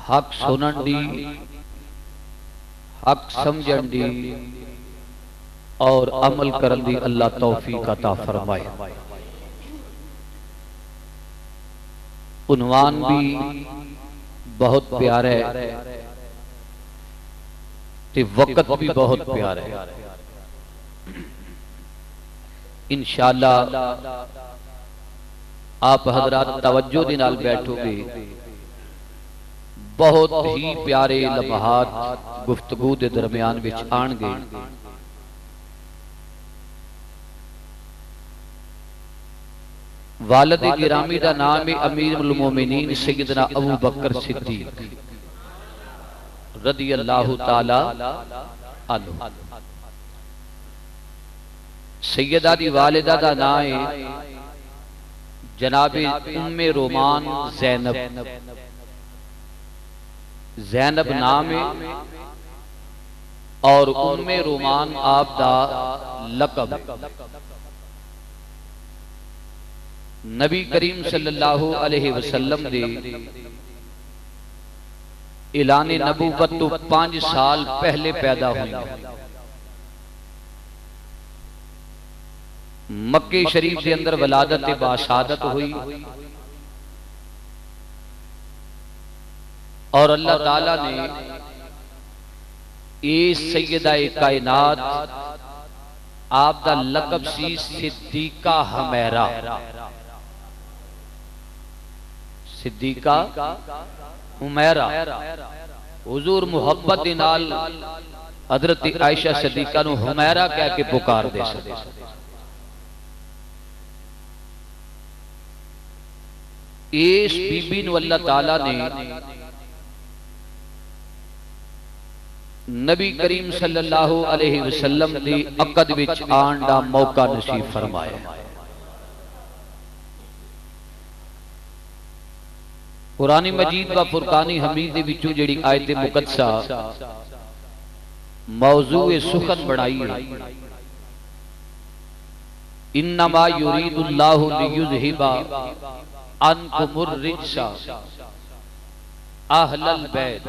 حق سنن دی، حق سمجھن دی اور عمل کرن دی اللہ توفیق عطا فرمائے۔ عنوان بھی بہت پیارا ہے تے وقت بھی بہت پیارا ہے۔ انشاءاللہ آپ حضرات توجہ دے نال بیٹھو گے، بہت ہی پیارے لمحات گفتگو دے درمیان وچ آن گے۔ والد گرامی دا نام امیر المومنین سیدنا ابو بکر صدیق رضی اللہ تعالی عنہ۔ سیدہ دی والدہ دا نام جناب ام رومان زینب، زینب نام اور ام رومان آپ دا لقب۔ نبی کریم صلی اللہ علیہ وسلم دے اعلان نبوت تو 5 سال پہلے پیدا ہوئی۔ مکہ شریف کے اندر ولادت باشہادت ہوئی، اور اللہ تعالیٰ نے اس سیدہ کائنات آپ دا لقب سی صدیقہ حمیرہ، صدیقہ حمیرہ۔ حضور محبت نال حضرت عائشہ صدیقہ نو حمیرہ کہہ کے پکار دے سکتے۔ اس بی بی نو اللہ تعالیٰ نے نبی کریم صلی اللہ علیہ وسلم دی عقد وچ آن دا موقع نصیب فرمایا۔ قرآن مجید و فرقانی حمید دے وچوں جڑی آیت مقدسہ موضوع سخن بڑھائی ہے، انما یرید اللہ لیذھب عنکم الرجس اہل البیت۔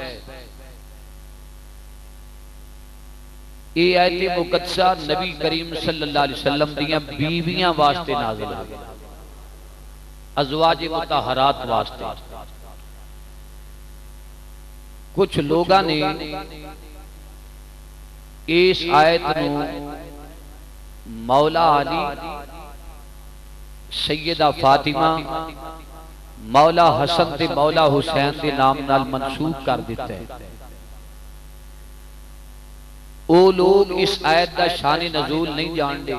یہ آیت مقدسہ نبی کریم صلی اللہ علیہ وسلم دیاں بیویاں واسطے نازل ہوئی، ازواج مطہرات واسطے۔ کچھ لوگاں نے اس آیت نو مولا علی، سیدہ فاطمہ، مولا حسن تے مولا حسین دے نام نال منسوب کر دیتا ہے۔ او لوگ اس آیت دا شان نزول نہیں جان دے،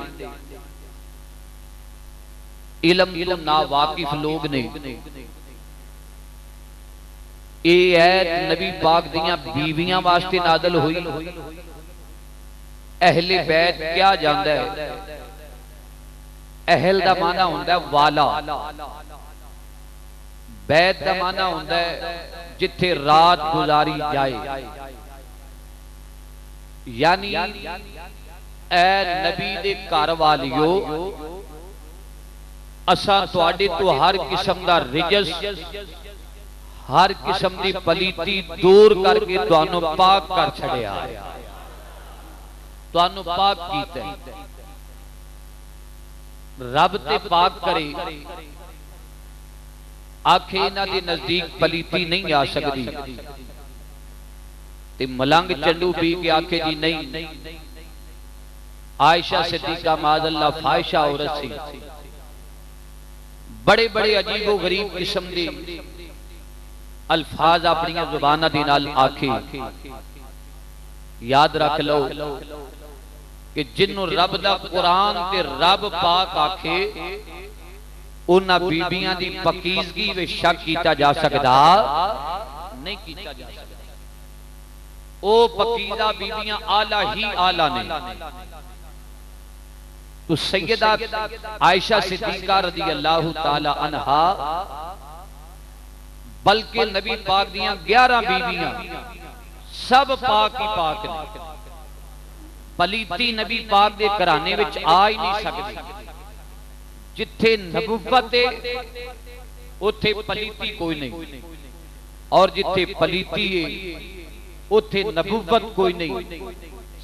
علم نا واقف لوگ نے۔ اے آیت نبی پاک دیاں بیویاں واسطے نازل ہوئی۔ اہل بیت کیا جاندا ہے؟ اہل دا معنی ہوندا ہے والا، بیت دا معنی ہوندا ہے جتھے رات گزاری جائے۔ یعنی اے نبی دے گھر والیو، اساں تواڈے تو ہر قسم دا رجس، ہر قسم دی پلیتی دور کر کے تانوں پاک کر چھڑیا ہے، تانوں پاک کیتا ہے۔ رب تے پاک کرے، آکھے انہاں دے نزدیک پلیتی نہیں آ سکتی، تے ملنگ چنڈو پی کے آکھے جی نہیں۔ عائشہ صدیقہ معاذ اللہ فاحشہ عورت سی، بڑے بڑے عجیب و غریب قسم دی الفاظ اپنی زبانہ دی نال آکھے۔ یاد رکھ لو کہ جنوں رب دا قرآن تے رب پاک آکھے، انہاں بیبیاں دی پاکیزگی وچ شک کیتا جا سکدا نہیں، کیتا جا سکدا۔ او پاکیزہ بیبیاں اعلیٰ ہی اعلیٰ نے۔ تو سیدہ عائشہ صدیقہ رضی اللہ تعالی عنہا، بلکہ نبی پاک دیاں 11 بیویاں سب پاک ہی پاک نے، پلیتی نبی پاک دے گھرانے وچ آ ہی نہیں سکتی۔ جتھے نبوت ہے اوتھے پلیتی کوئی نہیں۔ اور جتھے پلیتی ہے اتھے نبوت کوئی نہیں.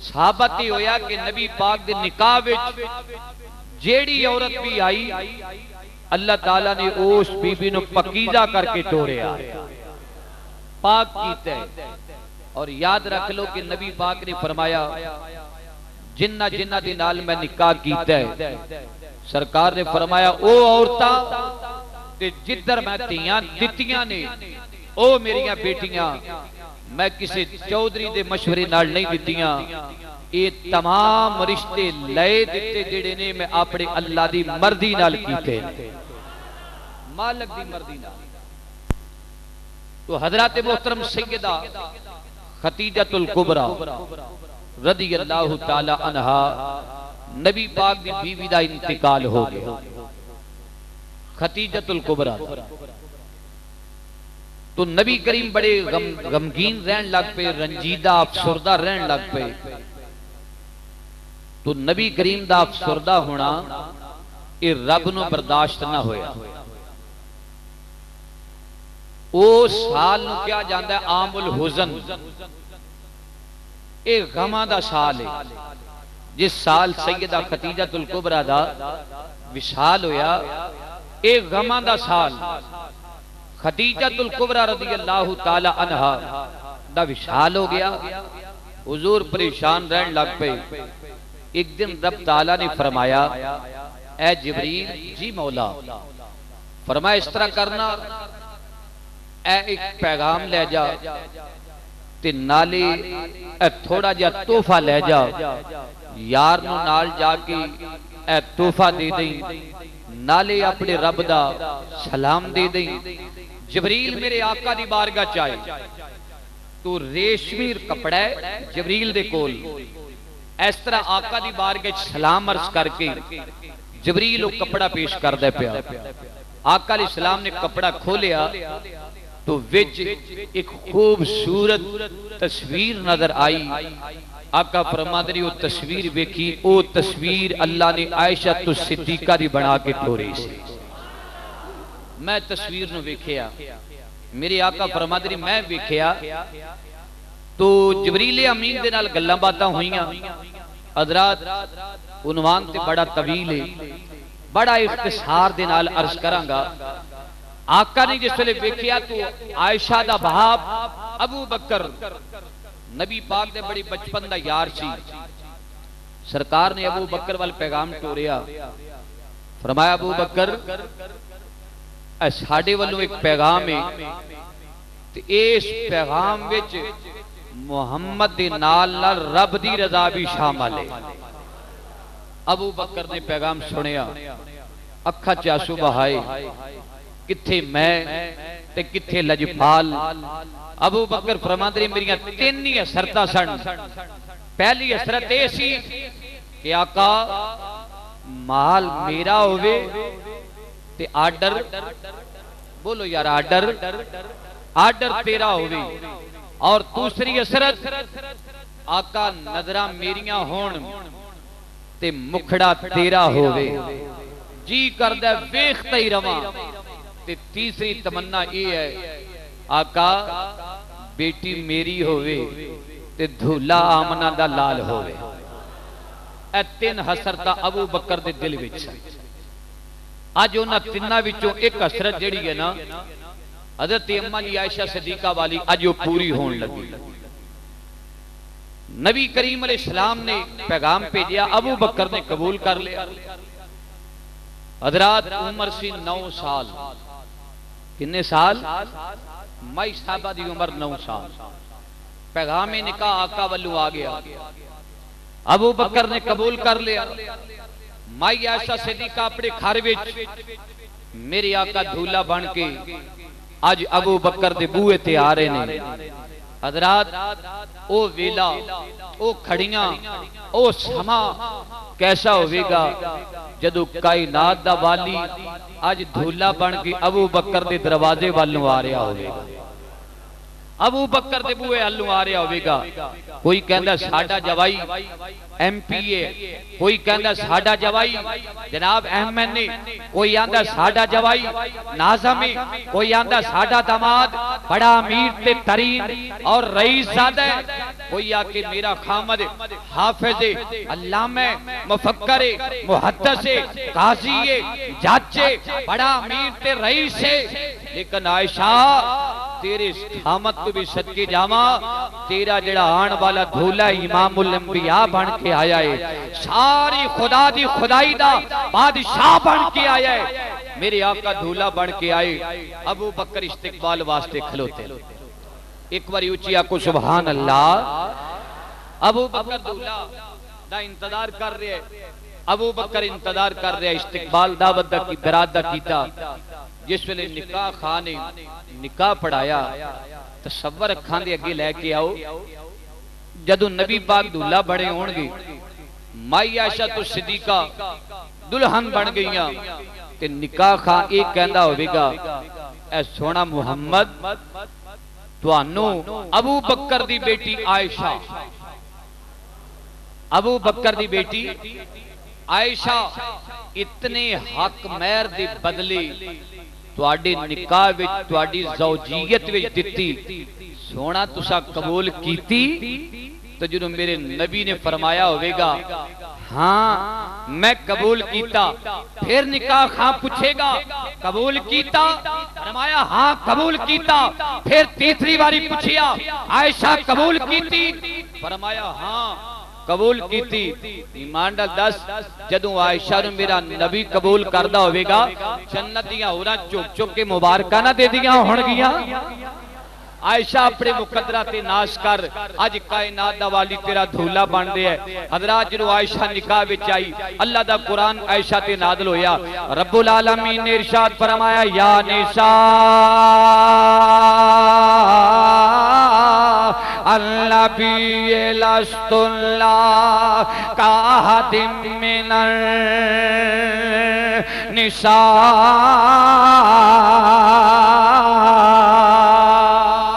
صحابت ہی ہویا کہ نبی پاک دے نکاح وچ جیڑی عورت بھی آئی اللہ تعالیٰ نے اس بی بی نو پکیزہ کر کے توڑیا پاک کیتا ہے. اور یاد رکھ لو کہ نبی پاک نے فرمایا جنہ جنہ دی نال میں نکاح کیتا ہے سرکار نے فرمایا او عورتاں تے جدھر میں تیاں دتیاں نے او میریاں بیٹیاں میں کسی چودھری دے مشورے نال نہیں دتیاں یہ تمام رشتے لئے دیتے جڑے نے میں اپنے اللہ دی مرضی نال کیتے مالک دی مرضی نال. تو حضرات محترم سیدہ خدیجۃ الکبریٰ رضی اللہ تعالی عنہا نبی پاک دی بیوی دا انتقال ہو گیا. خدیجۃ الکبریٰ تو نبی کریم بڑے غمگین رہن لگ پہ رنجیدہ افسردہ رہن لگ پہ. تو نبی کریم دا افسردہ ہونا یہ رب نو برداشت نہ ہویا. او سال نو کیا جاندا ہے عام الحزن اے غماں دا سال ہے. جس سال سیدہ خدیجۃ الکبریٰ دا وصال ہویا اے غماں دا سال. خدیجۃ الکبریٰ رضی اللہ تعالی عنہا دا وصال ہو گیا. حضور پریشان رہن لگ پے. ایک دن رب تعالیٰ نے فرمایا اے جبریل جی مولا فرمایا اس طرح کرنا اے ایک پیغام لے جا تے نالے اے تھوڑا جا تحفہ لے جا یار نو نال جا کے اے تحفہ دے دیں نالے اپنے رب دا سلام دے دیں. جبریل میرے آقا دی بارگاہ چاہے تو ریشمی کپڑا ہے جبریل دے کول اس طرح آقا دی بارگاہ سلام عرض کر کے جبریل وہ کپڑا پیش کر دے پیا. آقا علیہ السلام نے کپڑا کھولیا تو وچ ایک خوبصورت تصویر نظر آئی. آقا فرماتے ہیں وہ تصویر ویکھی او تصویر اللہ نے عائشہ تو صدیقہ دی بنا کے توڑی سی. میں تصویر نو ویکھیا میرے آقا فرماتے ہیں میں ویکھیا تو جبریل امین دے نال گلاں باتاں ہوئیاں. حضرات عنوان تے بڑا طویل ہے بڑا اختصار دے نال عرض کراں گا. آقا نے جس ویلے ویکھیا تو عائشہ دا باپ ابو بکر نبی پاک دے بڑی بچپن دا یار سی. سرکار نے ابو بکر وال پیغام ٹوریا فرمایا ابو بکر اے ساڈے والوں ایک پیغام ہے تے اس پیغام وچ محمد دے نال نال رب دی رضا بھی شامل ہے. ابو بکر نے پیغام سنیا اکھا چاسو بہائے کتھے میں تے کتھے لجپال. ابو بکر فرماندے نے میریاں تین ہی حسرتاں سن. پہلی حسرت یہ سی کہ آقا مال میرا ہوئے تے آرڈر بولو یار آرڈر تیرا ہوئے. اور دوسری حسرت آقا نظرہ میریاں ہون تے مکھڑا تیرا ہوئے جی کردہ ویختا ہی رواں. تے تیسری تمنا یہ ہے آقا بیٹی میری ہوئے تے دھولا آمنہ دا لال ہوئے. اے تین حسرتہ ابو بکر دے دل وچ. آج انہاں تینہ وچوں ایک حسرت جڑی ہے نا حضرت اماں جی عائشہ صدیقہ والی آج وہ پوری ہون لگی. نبی کریم علیہ السلام نے پیغام بھیجیا ابو بکر نے قبول کر لیا. حضرات عمر سی 9 سال. کتنے سال؟ مائی صاحبہ دی عمر 9 سال. پیغام نکاح آقا والوں آ گیا. ابو بکر نے قبول کر لیا. مائی عائشہ صدیقہ اپنے گھر وچ میرے آقا دھولا بن کے آج ابو بکر دے بوئے تے آ رہے نے. حضرات او ویلا او کھڑیاں او سما کیسا ہوئے گا جدو کائنات دا والی آج دھولا بن کے ابو بکر دے دروازے والوں آ رہا ہوئے گا. ابو بکر دے بوئے ہلوں آ رہا ہوگا، کوئی کہندا ساڈا جوائی ایم پی اے، کوئی کہندا ساڈا جوائی جناب احمد نے، کوئی آندا ساڈا جوائی ناظم ہے، کوئی آندا ساڈا داماد بڑا امیر تے ترین اور رئیس زادہ ہے، کوئی آ کے میرا خامد حافظ علامہ مفکر محدث قاضی جج بڑا امیر تے رئیس ہے، لیکن عائشہ تیرے خامد کو بھی صدقے جاواں، تیرا جڑا آن والا دھولا امام الانبیاء بن کے آیا ہے، ساری خدا دی خدائی دا بادشاہ بن کے آیا ہے، میرے آقا دھولا بن کے آئے۔ ابو بکر استقبال واسطے کھلوتے، ایک بار اونچی آکو سبحان اللہ۔ ابو بکر دھولا دا انتظار کر رہے ہیں، ابو بکر انتظار کر رہے ہیں، استقبال دعوت دا کی برادہ کیتا، جس ویلے نکاح خانے نکاح پڑھایا، تصور اکھان دے اگے لے کے آؤ، جدو نبی پاک دلہا بڑے ہون گے، مائی عائشہ تو صدیقہ دلہن بن گئیاں، تے نکاح خان ایک کہندہ ہوگا اے سونا محمد توانو ابو بکر دی بیٹی عائشہ، ابو بکر دی بیٹی عائشہ اتنے حق مہر دی بدلی تواڈے نکاح وچ تواڈی زوجیت وچ دتی، سونا تسا قبول کیتی؟ تو جنہوں میرے نبی نے فرمایا ہوگا ہاں میں قبول کیتا، پھر نکاح خان پوچھے گا قبول کیتا؟ فرمایا ہاں قبول کیتا، پھر تیسری باری پوچھیا عائشہ قبول کیتی؟ فرمایا ہاں قبول کیتی۔ ایمان ڈال دس جدوں عائشہ نے میرا نبی قبول کردہ ہوئے گا، جنت دیاں ہورا چک چک کے مبارکہ نہ دے دیاں ہون گیا۔ عائشہ اپنے مقدرہ تے ناش کر، آج کائنات دا والی تیرا دھولا بن دے ہے۔ حضرات جنہوں عائشہ نکاح وچ آئی، اللہ دا قرآن عائشہ تے نازل ہویا، رب العالمین نے ارشاد فرمایا یا نساء النبی لستن کاحد من النساء،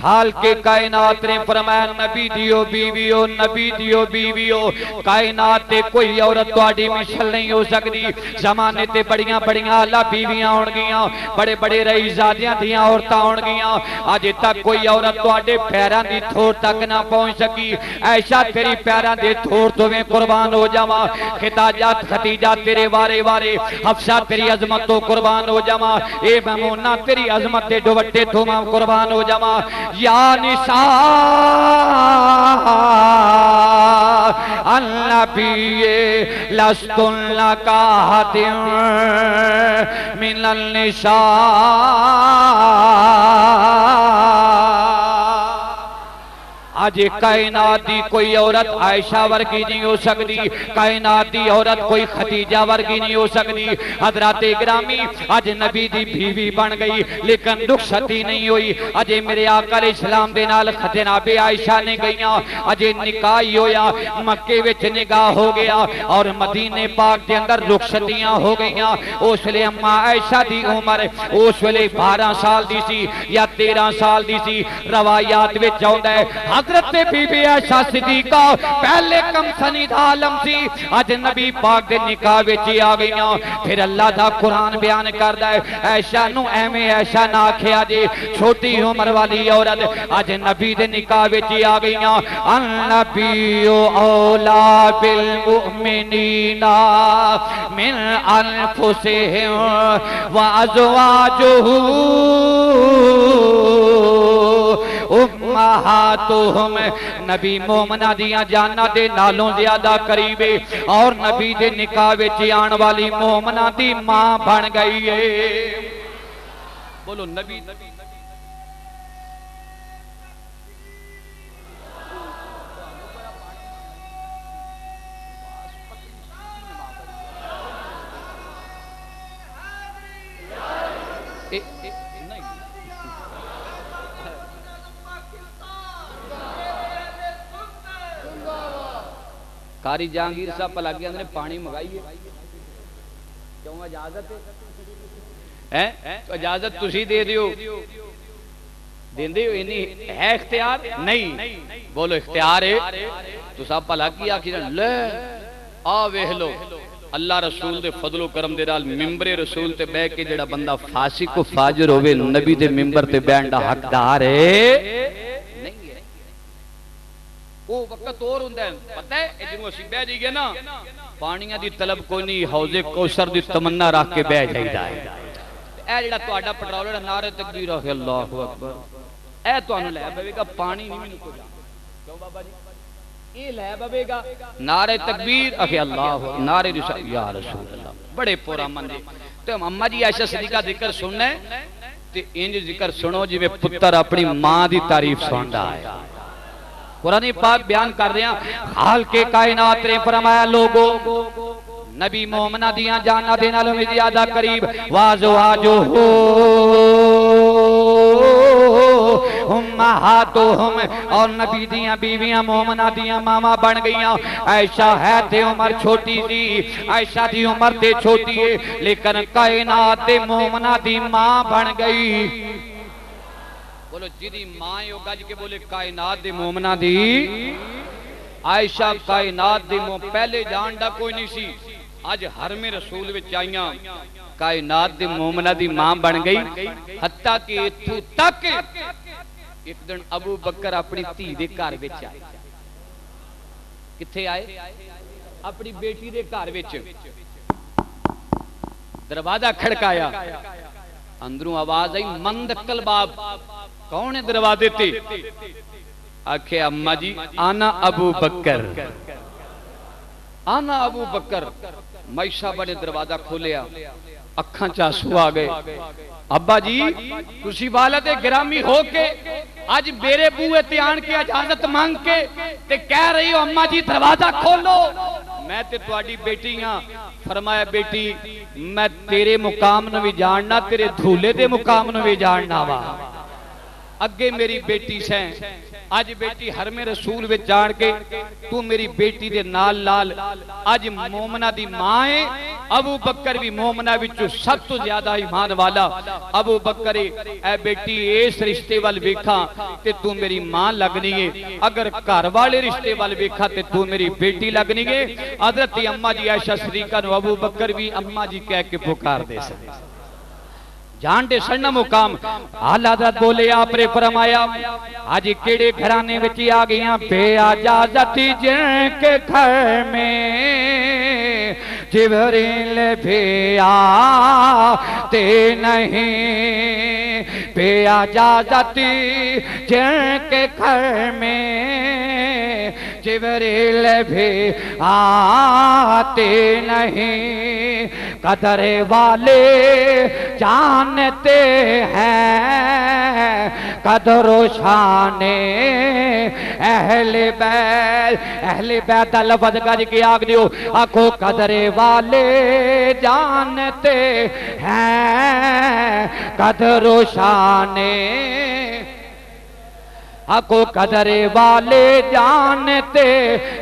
خالق کائنات نے فرمایا نبی دیو بیویو، نبی دیو بیویو، کائنات تے کوئی عورت تواڈی مثل نہیں ہو سکتی، زمانے تے بڑیاں بڑیاں اعلیٰ بیویاں ہون گیاں، بڑے بڑے رئیسادیاں دیاں عورتاں ہون گیاں، آج تک کوئی عورت تواڈے پیراں دی تھوڑ تک نہ پہنچ سکی۔ عائشہ تیری پیراں دے تھوڑ تو میں قربان ہو جاواں، خدیجہ خدیجہ تیرے وارے وارے، حفصہ تیری عظمت تو قربان ہو جاواں، اے میمونہ تیری عظمت دے دوپٹے تو میں قربان ہو جاواں۔ یا نساء النبی لستن کاحد من النساء، آج کائنات دی کوئی عورت عائشہ ورگی نہیں ہو سکتی، کائنات دی عورت کوئی خدیجہ ورگی نہیں ہو سکتی۔ حضرات گرامی آج نبی دی بیوی بن گئی لیکن رخصتی نہیں ہوئی، آج میرے آقا علیہ السلام دے نال جناب عائشہ نے گئیاں، آج نکاح ہویا، مکے وچ نکاح ہو گیا اور مدینے پاک دے اندر رخصتیاں ہو گئیاں۔ اس لئے اما عائشہ دی عمر اس ویلے 12 سال دی سی یا 13 سال دی سی، روایات وچ جاوندا ہے حضرت بی بی عائشہ صدیقہ پہلے کم سنید عالم سی، آج نبی پاک دے نکاح وچ آ گئیاں۔ پھر اللہ دا قرآن بیان کردا ہے عائشہ نو ایویں عائشہ نہ آکھیا جے، چھوٹی عمر والی عورت آج نبی دے نکاح وچ آ گئیاں۔ النبی اولا بالمؤمنین من انفسہم وازواجہ امہاتہم، نبی مومنہ دیاں جانہ دے نالوں زیادہ قریبے اور نبی دے نکاح وچ آن والی مومنہ دی ماں بن گئی ہے۔ بولو نبی قاری جہانگیر صاحب پلاگی اندر پانی مگائی ہے، کیوں اجازت ہے؟ اجازت تسی دے دیو، دیندے ہو انہیں ہے اختیار نہیں بولو اختیار ہے تو صاحب پلا کی آخر لے آوے لو اللہ رسول دے فضل و کرم دے نال ممبر رسول تے بے کے جڑا بندہ فاسق و فاجر ہوئے نبی دے ممبر تے بیٹھن دا حقدار ہے نہیں ہے وہ وقت اور ہوندا ہے پتہ ہے جنوں اسی بیٹھ جائیے نا پانیاں دی طلب کوئی نہیں حوض کوثر دی تمنا رکھ کے بیٹھ جائیدا ہے اے جڑا تہاڈا پٹرول نعرہ تکبیر ہے اللہ اکبر اے تانوں لے پوے گا پانی نہیں مینوں کوئی کیوں بابا جی یہ لے بابے گا نعرہ تکبیر اکھے اللہ نعرہ رسول یا رسول اللہ بڑے پورا من دے تو اماں جی عائشہ صدیقہ ذکر سننا ہے تے انج ذکر سنو جویں پتر اپنی ماں دی تعریف سندا ہے قرآن پاک بیان کر رہے ہیں خالق کائنات نے فرمایا لوگو نبی مومنہ دیاں جانا دینا لو میں زیادہ قریب وازواجو ہو امہاتہم اور نبی دیاں بیویاں مومنہ دیاں ماما بن گئیاں عائشہ ہے تے عمر چھوٹی دی عائشہ دی عمر تے چھوٹی ہے لیکن کائنات مومنہ دی ماں بن گئی بولو جدی ماں ہو گج کے بولے کائنات دی مومنہ دی عائشہ کائنات دی مومنہ پہلے جانڈا کوئی نہیں سی آج حرم رسول وچ آئیاں کائنات دی مومنہ دی ماں بن گئی حتیٰ کہ اتھو تک ایک دن ابو بکر اپنی تھی دے گھر وچ آئے کتھے آئے اپنی بیٹی دے گھر وچ دروازہ کھڑکایا اندروں آواز آئی مند الباب کون ہے دروازے تے آکھے اماں جی آنا ابو بکر آنا ابو بکر معیشہ بڑے دروازہ کھولیا اکھاں چاسو آ گئے ابا جی کسی والد گرامی ہو کے آج میرے بوئے تے آن کے اجازت مانگ کے تے کہہ رہی ہو اماں جی دروازہ کھولو میں تے تواڈی بیٹی ہاں فرمایا بیٹی میں تیرے مقام نو بھی جاننا تیرے دھولے دے مقام نو بھی جاننا وا اگے میری بیٹی سیں آج بیٹی حرم رسول وچ جان کے تو میری بیٹی دے نال لال آج مومنہ دی ماں ہے ابو بکر بھی مومنہ وچوں سب تو زیادہ ایمان والا ابو بکر اے بیٹی اس رشتے وال ویکھاں تے تو میری ماں لگنی ہے اگر گھر والے رشتے وال ویکھاں تے تو میری بیٹی لگنی ہے حضرت اماں جی عائشہ صدیقہ نو ابو بکر بھی اماں جی کہہ کے پکار دے سکتے جان دے سڑنا مقام آل حضرت بولے آپ نے فرمایا آج کیڑے گھرانے وچی آ گئیاں بے اجازتی جن کے گھر میں جبریل بھی آتے نہیں بے اجازتی جن کے گھر میں جبریل بھی آتے نہیں قدر والے جانتے ہیں قدر و شان اہل بیت دا لفظ گج کے آگ دیو آکھو قدر والے جانتے ہیں قدر و شان آکھو قدر والے جانتے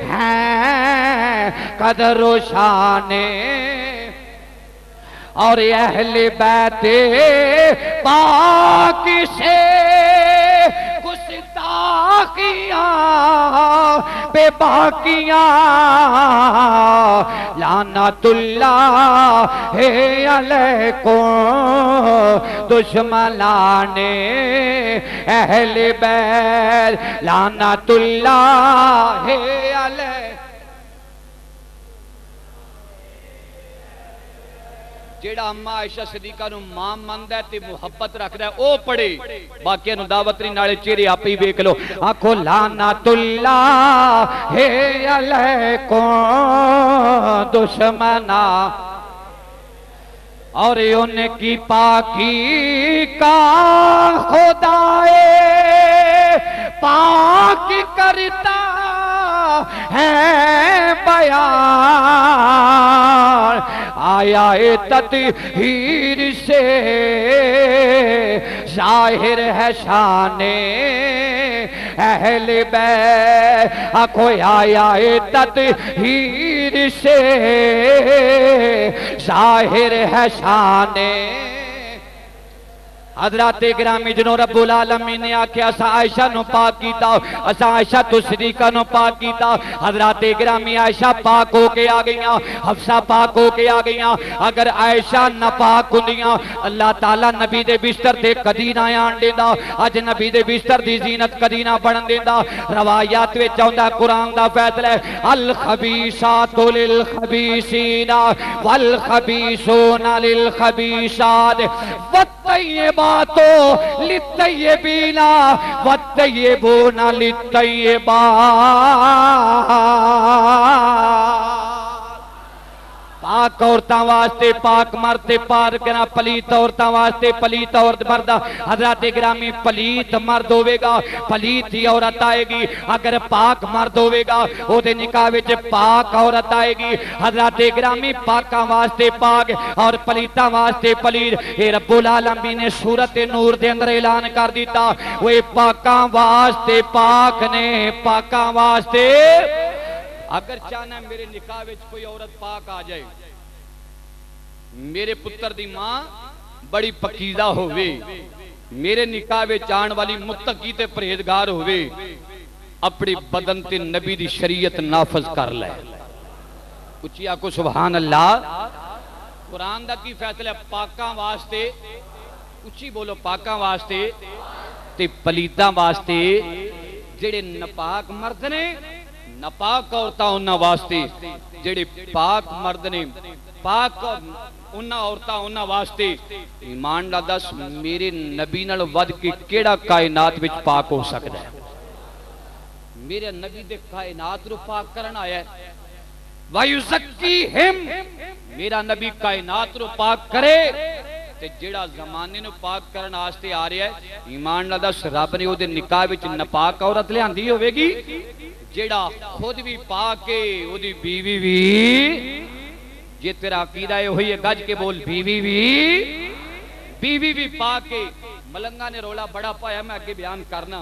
ہیں قدر و شان اور اہل بیت پاک سے گستاخیاں بے باقیاں لعنت اللہ علیکم دشمنان اہل بیت لعنت اللہ علیکم جیڑا اماں عائشہ صدیقہ نو ماں مند ہے تے محبت رکھ دا ہے او پڑھے باقی نو دعوت نہیں نالے چہرے آپ ہی بیک لو آنکھو لعنت اللہ علیکم دشمنا اور ان کی پاکی کا خدائے پاک کرتا ہے بیان آیا تطہیر سے ظاہر ہے شان اہل بیت آنکھو آیا تطہیر سے ظاہر ہے شان حضرات گرامی جنہوں رب العالمین نے آکھیا اسا عائشہ نو پاک کیتا اسا عائشہ تو صدیقہ نو پاک کیتا حضرات گرامی عائشہ پاک ہو کے آ گئیاں حفصہ پاک ہو کے آ گئیاں اگر عائشہ نہ پاک ہوندیاں اللہ تعالیٰ نبی دے بستر تے کدی نہ آن دیندا اج نبی دے بستر دی زینت کدی نہ بن دیندا روایات وچ آوندا قرآن دا فیصلہ ہے الخبیثات للخبیثین والخبیثون للخبیثات والطیبات للطیبین والطیبون للطیبات پاک عورتاں واسطے پاک مرد پاک کنا پلیت عورتاں واسطے پلیت عورت مرد حضرات گرامی پلیت مرد ہوئے گا پلیت ہی عورت آئے گی اگر پاک مرد ہوئے گا او دے نکاح وچ پاک عورت آئے گی حضرات گرامی پاکاں واسطے پاک اور پلیتاں واسطے پلیت اے رب العالمین نے سورۃ نور دے اندر اعلان کر دیتا وہ پاکاں واسطے پاک نے پاکاں واسطے اگر چاہنا ہے میرے نکاح وچ کوئی عورت پاک آ جائے میرے پتر دی ماں بڑی پکیزہ ہوئے میرے نکاح وچ آن والی متقی تے پرہیزگار ہوئے اپنی بدن تے نبی دی شریعت نافذ کر لے کچھ آکو سبحان اللہ قرآن دا کی فیصلہ پاکاں واسطے کچھ بولو پاکاں واسطے تے پلیتاں واسطے جڑے نپاک مرد نے نپاک عورتاں انہاں واسطے جڑے پاک مرد نے پاک انہاں عورتاں انہاں واسطے ایمان لا دس میرے نبی نال ود کے کیڑا کائنات وچ پاک ہو سکدا ہے میرے نبی دے کائنات رو پاک کرن آیا ہے وَيُزَكِّيهِمْ میرا نبی کائنات رو پاک کرے تے جڑا زمانے نو پاک کرن آستے آ رہا ہے ایمان لا دس رب نے او دے نکاح وچ نپاک عورت لیاندی ہوے گی جیڑا خود بھی پاک ہے او دی بیوی بھی جے تیرا عقیدہ ہے ہوئی ہے گج کے بول بیوی بھی پاک ہے ملنگا نے رولا بڑا پایا میں آگے بیان کرنا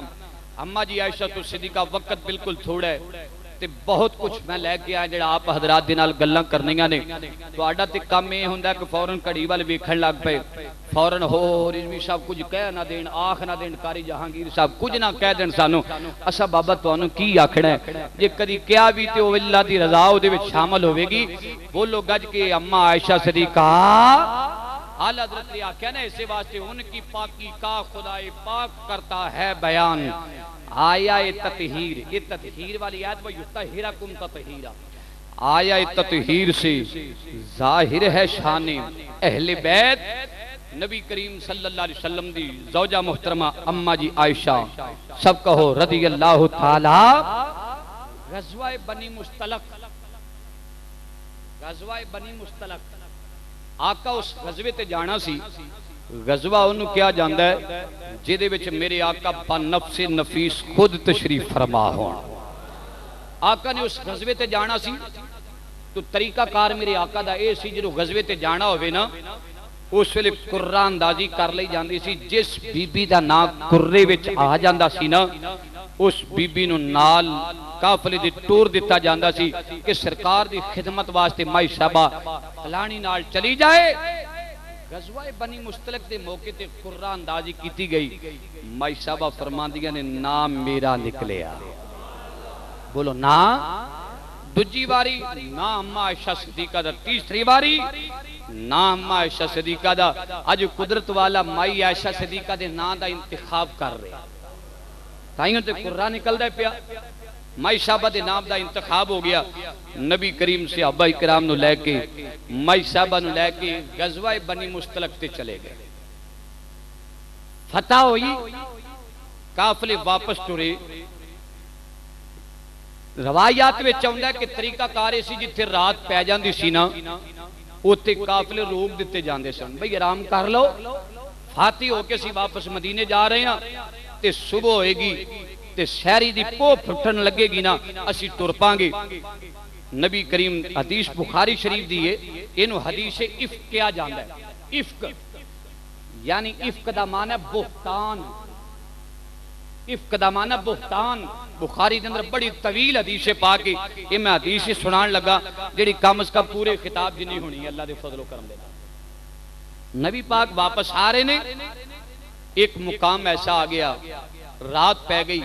اماں جی عائشہ تو صدیقہ وقت بالکل تھوڑا ہے تے بہت کچھ میں لے کے آیا جڑا آپ حضرات دے نال گلاں کرنیاں نے تو آڈا تے کام یہ ہوندا ہے کہ فوراں کڑی وال ویکھن لگ پے فوراں ہو رضوی صاحب کچھ کہہ نہ دین آکھ نہ دین قاری جہانگیر صاحب کچھ نہ کہہ دین سانو اسا بابا تانوں کی آکھنا ہے جے کدی کیا بھی تے او اللہ دی رضا او دے وچ شامل ہوے گی بولو گج کے اماں عائشہ صدیقہ اعلی حضرت نے آکھیا نا اسے واسطے ان کی پاکی کا خدائے پاک کرتا ہے بیان آیا تطہیر یہ تطہیر والی آیت وَيُطَهِّرَكُمْ تَطْهِيرًا آیا تطہیر سے ظاہر ہے شان اہل بیت نبی کریم صلی اللہ علیہ وسلم دی زوجہ محترمہ اماں جی عائشہ سب کہو رضی اللہ تعالی غزوہ بنی مستلق غزوہ بنی مستلق آقا اس غزوے تے جانا سی غزوہ انہوں کیا جاندہ ہے جیدے وچ میرے آقا با نفس نفیس خود تشریف فرما ہونا آقا نے اس غزوے تے جانا سی تو طریقہ کار میرے آقا دا اے سی جو غزوے تے جانا ہوئے نا اس ویلے قرآن اندازی کر لئی جاندی سی جس بی بی دا نا قرے وچ آ جاندہ سی نا اس بی بی نو نال کافلے دی ٹور دیتا جاندہ سی کہ سرکار دی خدمت واسطے مائی صاحبہ فلانی نال چلی جائے غزوہ بنی مستلق دے موقع تے قرآن اندازی کیتی گئی مائی صاحبہ فرماندیاں نے نام میرا نکلیا بولو نا دجی باری نام عائشہ صدیقہ دا تیسری باری نام عائشہ صدیقہ دا آج قدرت والا مائی عائشہ صدیقہ دے نا دا انتخاب کر رہے تائیوں تے قرآن نکل دے پیا مائی صاحبہ دے نام دا انتخاب ہو گیا نبی کریم سے صحابہ کرام نو لے کے مائی صاحبہ نو لے کے غزوہ بنی مستلق تے چلے گئے فتح ہوئی قافلے واپس ٹرے روایات میں چاہتا ہے کہ طریقہ کارے سی جتھے رات پہ جاندی سی نا اوتے قافلے روک دیتے جاندے سن بھئی آرام کر لو فاتح ہو کے سی واپس مدینے جا رہے ہیں تے صبح ہوئے گی تے شہری دی پو پھٹن لگے گی نا اسی ٹر پانگے نبی کریم حدیث بخاری شریف دیئے انہوں حدیث افق کیا جاندہ ہے افق یعنی افق دا معنی بہتان افق دا معنی بہتان بخاری دے اندر بڑی طویل حدیث پاکی یہ میں حدیث سنان لگا جڑی کم از کم پورے خطاب جنی ہونی اللہ دے فضل و کرم دے نبی پاک واپس آ رہے نے ایک مقام ایسا آ گیا، رات پہ گئی،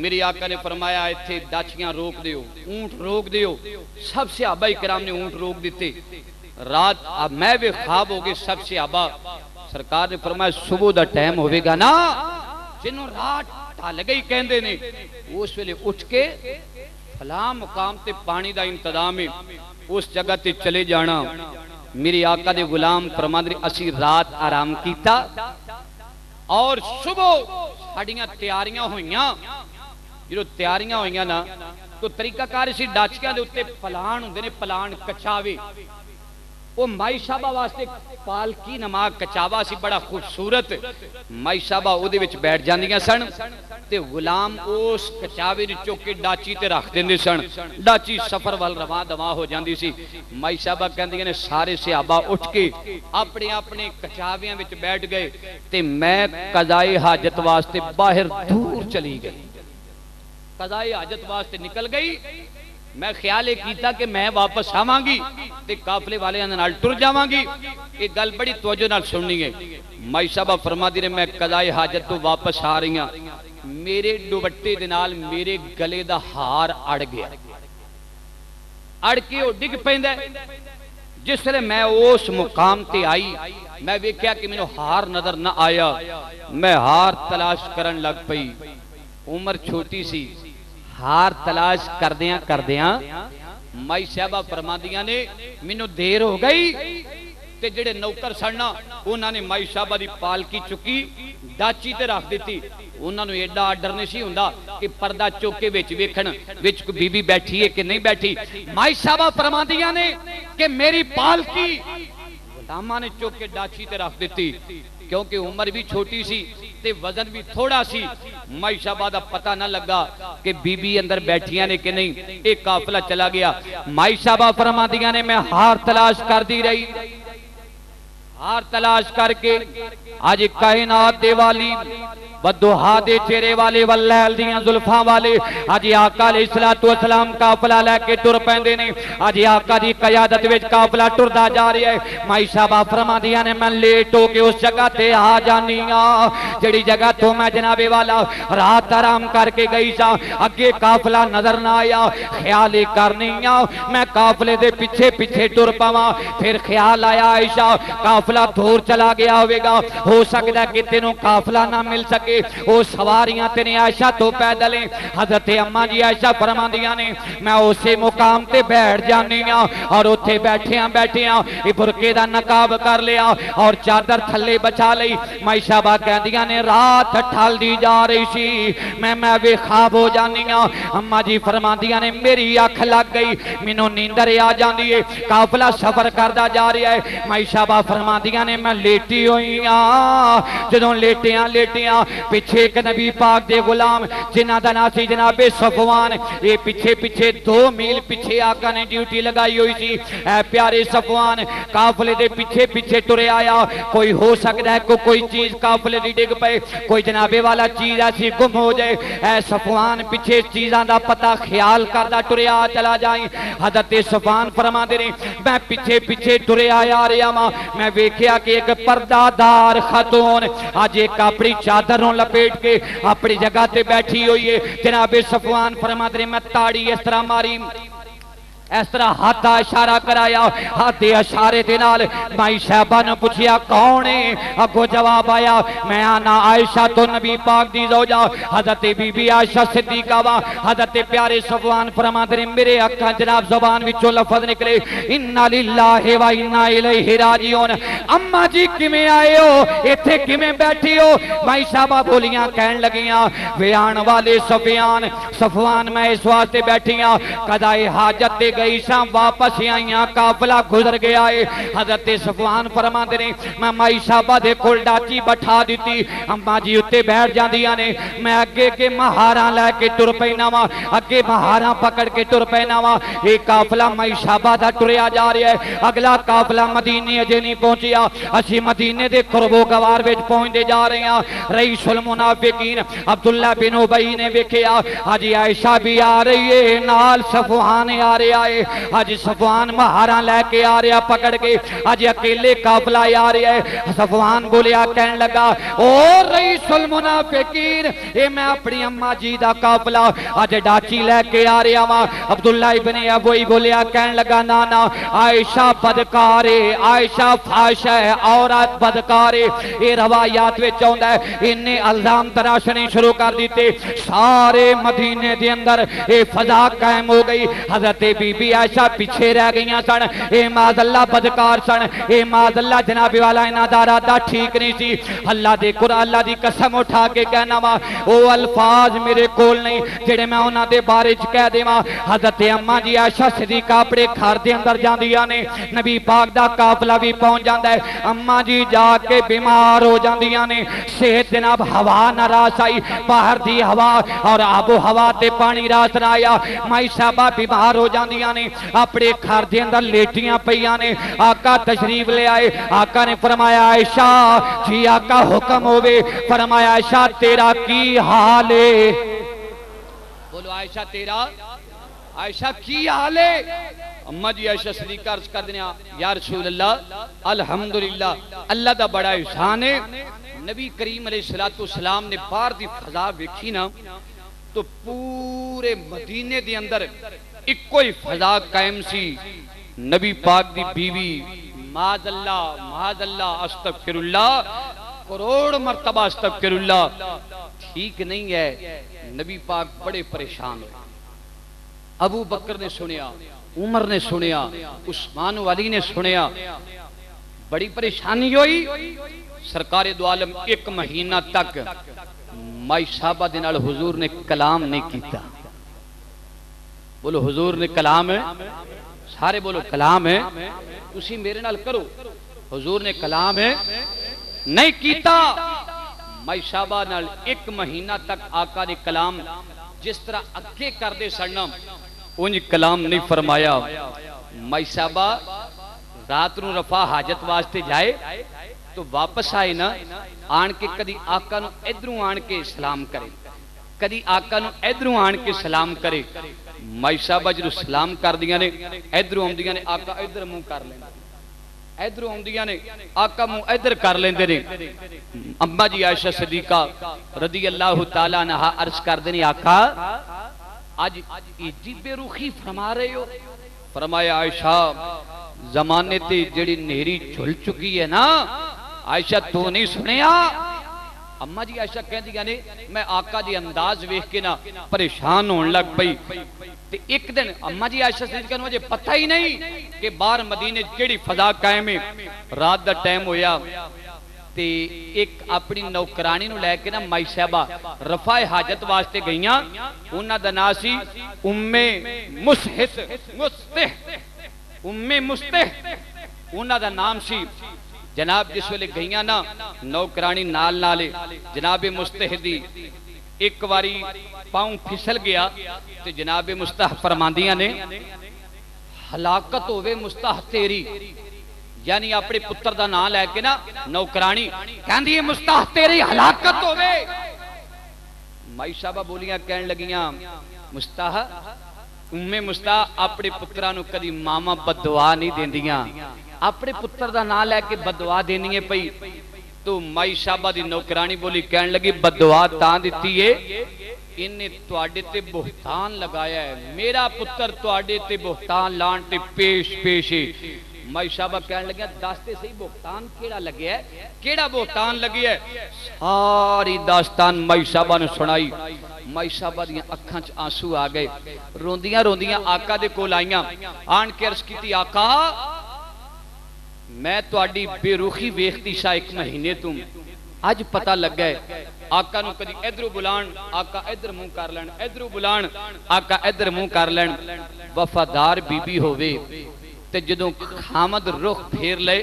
میری آقا نے فرمایا ایتھے ڈاچیاں روک دیو، اونٹ روک دیو، سب صحابہ کرام نے اونٹ روک دیتے۔ رات اب میں بھی خواب ہو گئے، سب صحابہ، سرکار نے فرمایا صبح دا ٹائم ہوئے گا نا، جنہوں رات ٹھل گئی کہندے نے، اس ویلے اٹھ کے فلاں مقام تے پانی دا انتظام ہے، اس جگہ تے چلے جانا۔ میری آقا دے غلام فرماندے اسی رات آرام کیتا اور صبح ساڑیاں تیاریاں ہوئیاں، جو تیاریاں ہوئیاں نا تو طریقہ کار اسی ڈاچکیاں دے اتے پلان ہوندے نے، پلان کچاوے، وہ مائی صاحبہ واسطے پالکی نما کچاوا سی بڑا خوبصورت، مائی صاحبہ او دے وچ بیٹھ جاندیاں سن تے غلام اس کچاوے دی چوکے ڈاچی تے رکھ دیندے سن، ڈاچی سفر وال رواں دواں ہو جاندی سی۔ مائی صاحبہ کہندیاں نے سارے صحابہ اٹھ کے اپنے اپنے کچاویاں وچ بیٹھ گئے تے میں قضائے حاجت واسطے باہر دور چلی گئی، قضائے حاجت واسطے نکل گئی۔ میں خیال کیتا کہ میں واپس آواں گی تے قافلے والے نال ٹر جاواں گی، ایک گل بڑی توجہ نال سننی ہے۔ مائی صاحبہ فرما دی نے میں قضائے حاجت تو واپس آ رہی ہاں، میرے دوپٹے دے نال میرے گلے دا ہار اڑ گیا، اڑ کے وہ ڈگ پیندا ہے۔ جس طرح میں اس مقام تے آئی، میں ویکھیا کہ مینوں ہار نظر نہ آیا، میں ہار تلاش کرن لگ پئی، عمر چھوٹی سی، ہار تلاش کردیاں مائی صاحبہ فرماندیاں نے مینوں دیر ہو گئی تے جڑے نوکر سننا انہاں نے مائی صاحبہ دی پالکی چکی ڈاچی تے رکھ دیتی۔ انہاں نوں ایڈا آرڈر نہیں سی ہوندا کہ پردہ چوکے وچ ویکھن وچ کوئی بی بی بیٹھی ہے کہ نہیں بیٹھی۔ مائی صاحبہ فرماندیاں نے کہ میری پالکی غلاماں نے چوکے ڈاچی تے رکھ دیتی، کیونکہ عمر بھی چھوٹی سی تے وزن بھی تھوڑا سی، مائی صاحبہ دا پتہ نہ لگا کہ بی بی اندر بیٹھیاں نے کہ نہیں، ایک قافلہ چلا گیا۔ مائی صاحبہ فرماندیاں نے میں ہار تلاش کر دی رہی، ہار تلاش کر کے آج کائنات دے والی بدوہا دے چہرے والے واللیل دیاں زلفاں والے آج آقا علیہ السلام قافلہ لے کے ٹر پیندے نے، آج آقا دی قیادت وچ قافلہ ٹردا جا رہی ہے۔ مائی صاحبہ فرماندیاں نے میں لیٹ ہو کے اس جگہ تے آ جانی ہاں جڑی جگہ تو میں جناب والا رات آرام کر کے گئی سا، اگے قافلہ نظر نہ آیا، خیال کرنی ہاں میں قافلے دے پیچھے پیچھے ٹر پاواں، پھر خیال آیا عائشہ قافلہ دور چلا گیا ہوئے گا، ہو سکتا ہے کہ تینوں قافلہ نہ مل سکے، وہ سواریاں تیرے عائشہ تو پیدلیں۔ حضرت اماں جی عائشہ فرماندیاں نے میں اسے مقام تے بیٹھ جانی ہاں اور اتھے بیٹھیاں برقے دا نقاب کر لیا اور چادر تھلے بچا لئی۔ مائی صاحبہ کہندیاں نے رات ٹھل دی جا رہی سی، میں بھی خواب ہو جانی ہاں۔ اماں جی فرماندیاں نے میری اکھ لگ گئی، مینوں نیندر آ جاندی ہے، قافلہ سفر کردا جا رہا ہے۔ مائی صاحبہ فرماندیاں نے میں لیٹی ہوئی ہاں، جدوں لیٹیاں پیچھے ایک نبی پاک دے غلام جنہاں دا نام سی جناب صفوان، یہ پیچھے 2 میل پیچھے آقا نے ڈیوٹی لگائی ہوئی سی۔ اے پیارے صفوان قافلے دے پیچھے ٹرے آیا، کوئی ہو سکتا ہے کوئی چیز قافلے دی ڈگ پے، کوئی جناب والا چیز ایسی گم ہو جائے۔ اے صفوان پیچھے چیزاں دا پتہ خیال کردا ٹریا چلا جائیں۔ حضرت صفوان فرماندے نے میں پیچھے ٹرے آیا رہا ماں، میں ویکھیا کہ ایک پردہ دار خاتون آج ایک اپنی چادروں لپیٹ کے اپنی جگہ تے بیٹھی ہوئی ہے۔ جناب صفوان فرماتے ہیں میں تاڑی اس طرح ماری، اس طرح ہاتھ اشارہ کرایا، ہاتھ اشارے دے نال مائی صاحبہ نے پوچھیا کون ہے، اگو جواب آیا میں آنا عائشہ تو نبی پاک دی زوجہ حضرت بی بی عائشہ صدیقہ وا۔ حضرت پیارے صفوان فرماتے ہیں میرے اکھاں جناب زبان وچوں لفظ نکلے انا للہ و انا الیہ راجعون۔ اماں جی کیویں آئے ہو، ایتھے کیویں بیٹھی ہو؟ مائی صاحبہ بولیاں کہن لگیاں وے آن والے صفوان میں اس واسطے بیٹھی ہاں قضائے حاجت دے گئی شاں واپس آئیاں قافلہ گزر گیا ہے۔ حضرت صفوان فرماندے نے میں مائی صاحبہ دے کول ڈاچی بٹھا دیتی، اماں جی اتے بیٹھ جاندیاں نے، میں اگے کے مہاراں لے کے ٹر پینا وا، اگے مہاراں پکڑ کے ٹر پینا وا۔ ایک قافلہ مائی صاحبہ دا ٹریا جا رہا ہے، اگلا قافلہ مدینے اجے نہیں پہنچیا، اسی مدینے دے قرب و گوار وچ پہنچدے جا رہے ہیں۔ رئیس المنافقین عبداللہ بن ابی نے ویکھیا حاجی عائشہ بھی آ رہی ہے، نال صفوان آ رہا ہے اج صفوان مہاراں لے کے آ رہا پکڑ کے اج اکیلے قافلہ آ رہا ہے صفوان بولیا کہن لگا او رئیس المنافقین اے میں اپنی اماں جی دا قافلہ اج ڈاچی لے کے آ رہا وا عبداللہ ابن ابی بولیا کہن لگا نانا عائشہ بدکار ہے عائشہ فاحش ہے عورت بدکار ہے یہ روایات وچ آوندا ہے انہیں الزام تراشنے شروع کر دیتے سارے مدینے دے اندر اے فضا قائم ہو گئی حضرت بی بی عائشہ پیچھے رہ گئیاں سن اے ماذ اللہ بدکار سن اے ماذ اللہ جناب والا انہاں دا ارادہ ٹھیک نہیں سی اللہ دے قرآن اللہ دی قسم اٹھا کے کہنا وا او الفاظ میرے کول نہیں جڑے میں انہاں دے بارے وچ کہہ دیواں حضرت اما جی عائشہ صدیقہ اپنے گھر دے اندر جاندیاں نے نبی پاک دا قافلہ بھی پہنچ جاندا ہے اما جی جا کے بیمار ہو جاندیاں نے صحت جناب ہوا ناراض آئی باہر دی ہوا اور آب و ہوا تے پانی راس نہ آیا مائی صاحبہ بیمار ہو جاندیاں نے اپنے گھر دے اندر لیٹیاں پیاں نے آقا تشریف لے آئے آقا نے فرمایا عائشہ جی آقا حکم ہوئے فرمایا عائشہ تیرا کی حال ہے بولو عائشہ تیرا عائشہ کی حال ہے اماں جی عائشہ صدیقہ عرض کر دیا یا رسول اللہ الحمدللہ اللہ دا بڑا احسان ہے نبی کریم علیہ السلام نے باہر دی فضا ویکھی نا تو پورے مدینے دے اندر ایک کوئی فضا قائم سی نبی پاک دی بیوی معاذ اللہ استغفر اللہ کروڑ مرتبہ استغفر اللہ ٹھیک نہیں ہے نبی پاک بڑے پریشان ہوئے ابو بکر نے سنیا عمر نے سنیا عثمان والی نے سنیا بڑی پریشانی ہوئی سرکار دو عالم ایک مہینہ تک مائی صحابہ دے نال حضور نے کلام نہیں کیتا بولو حضور نے کلام ہے سارے بولو کلام ہے تسی میرے نال کرو حضور نے کلام ہے نہیں کیتا مائی صحابہ نال ایک مہینہ تک آقا نے کلام جس طرح اکھے کر دے سڑنا انج کلام نہیں فرمایا مائی صحابہ رات نو رفع حاجت واسطے جائے تو واپس آئے نا آن کے کدی آقا نو ادھروں آن کے سلام کرے کدی آقا نو ادھروں آن کے سلام کرے مائی صاحبہ جنہوں سلام کر دیا نے ادھروں ہم دیا نے آقا ادھر منہ کر لینا ادھروں ہم دیا نے آقا منہ ادھر کر لیندے نے اماں جی عائشہ صدیقہ رضی اللہ تعالیٰ عنہ عرض کر دینے آقا آج ایجی بے روخی فرما رہے ہو فرمایا عائشہ زمانے تے جڑی نہری جھل چکی ہے نا عائشہ تو نہیں سنیا اماں جی عائشہ کہہ دیا نے میں آقا دی انداز ویکھ کے نا پریشان ہون لگ پئی تے ایک دن اماں جی عائشہ صدیقہ نے مجھے پتہ ہی نہیں کہ باہر مدینے کیڑی فضا قائم ہے رات دا ٹائم ہویا تے ایک اپنی نوکرانی نو لے کے نا مائی صاحبہ رفع حاجت واسطے گئیاں انہاں دا نام سی مستح انہاں دا نام سی جناب جس ویلے گئیاں نا نوکرانی نال نالے جناب مستح دی ایک واری پاؤں پھسل گیا تے جناب مستح فرماندیاں نے ہلاکت ہوئے مستح تیری یعنی اپنے پتر دا نام لے کے نا نوکرانی کہندی ہے مستح تیری ہلاکت ہوئے مائی صاحبہ بولیاں کہن لگیاں مستح مستح اپنے پترانو کدی ماما بددعا نہیں دیندیاں اپنے پتر دا نام لے کے بددعا دینی ہے پئی تو مائی صاحبہ دی نوکرانی بولی کہن لگی بددعا تاں دیتی ہے انہیں تواڈے تے بہتان لگایا ہے میرا پتر تواڈے تے بہتان لان تے پیش ہے مائی صاحبہ کہن لگیا داستے سے ہی بہتان کیڑا لگیا ہے کیڑا بہتان لگیا ہے ساری داستان مائی صاحبہ نے سنائی مائی صاحبہ دیاں اکھاں چ آنسو آ گئے روندیاں آقا دے کول آئیاں آن کے عرض کیتی آقا میں تواڈی بے روخی ویکھتی سا ایک مہینے تم اج پتہ لگ گئے آقا نو کدی ادھروں بلان آقا ادھر منہ کر لین ادھروں بلان آقا ادھر منہ کر لین وفادار بی بی ہووے تے جدوں خامد رخ پھیر لے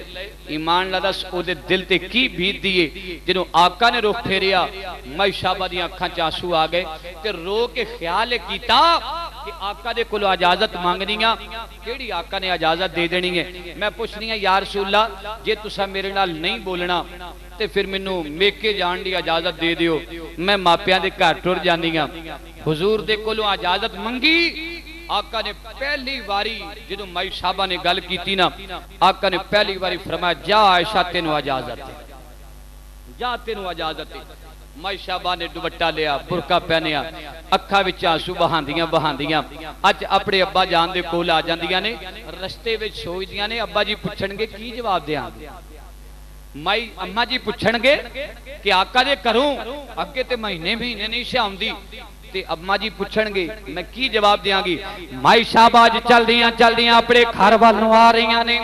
ایمان لا دس او دے دل تے کی بیت دیے جدوں آقا نے رخ پھیریا مائی صاحبہ دی اکھاں چ آنسو آ گئے تے رو کے خیال کیتا کہ آقا دے کولوں اجازت مانگنیاں کیڑی آقا نے اجازت دے دینی ہے میں پوچھنی ہے یا رسول اللہ جے تساں میرے نال نہیں بولنا تے پھر مینوں میکے جان دی اجازت دے دیو میں ماپیاں دے گھر ٹر جانی ہاں حضور دے کولوں اجازت منگی آقا نے پہلی واری جدو مائی صاحبہ نے گل کی تھی نا آقا نے پہلی واری فرمایا جا عائشہ تینوں اجازت ہے جا تینوں اجازت ہے مائی صاحبہ نے دوپٹہ لیا برقع پہنیا اکھا وچ آنسو بہاندیاں اج اپنے ابا جان دے کول آ جاندیاں نے رستے وچ سوچدیاں نے ابا جی پوچھن گے کی جواب دیاں مائی اما جی پوچھن گے کہ آقا دے کروں اگے تے مہینے نہیں سے آوندی تے اما جی پوچھن گے میں کی جواب دیاں گی مائی صاحبہ اج چلدیاں اپنے گھر وال نوں آ رہیاں نے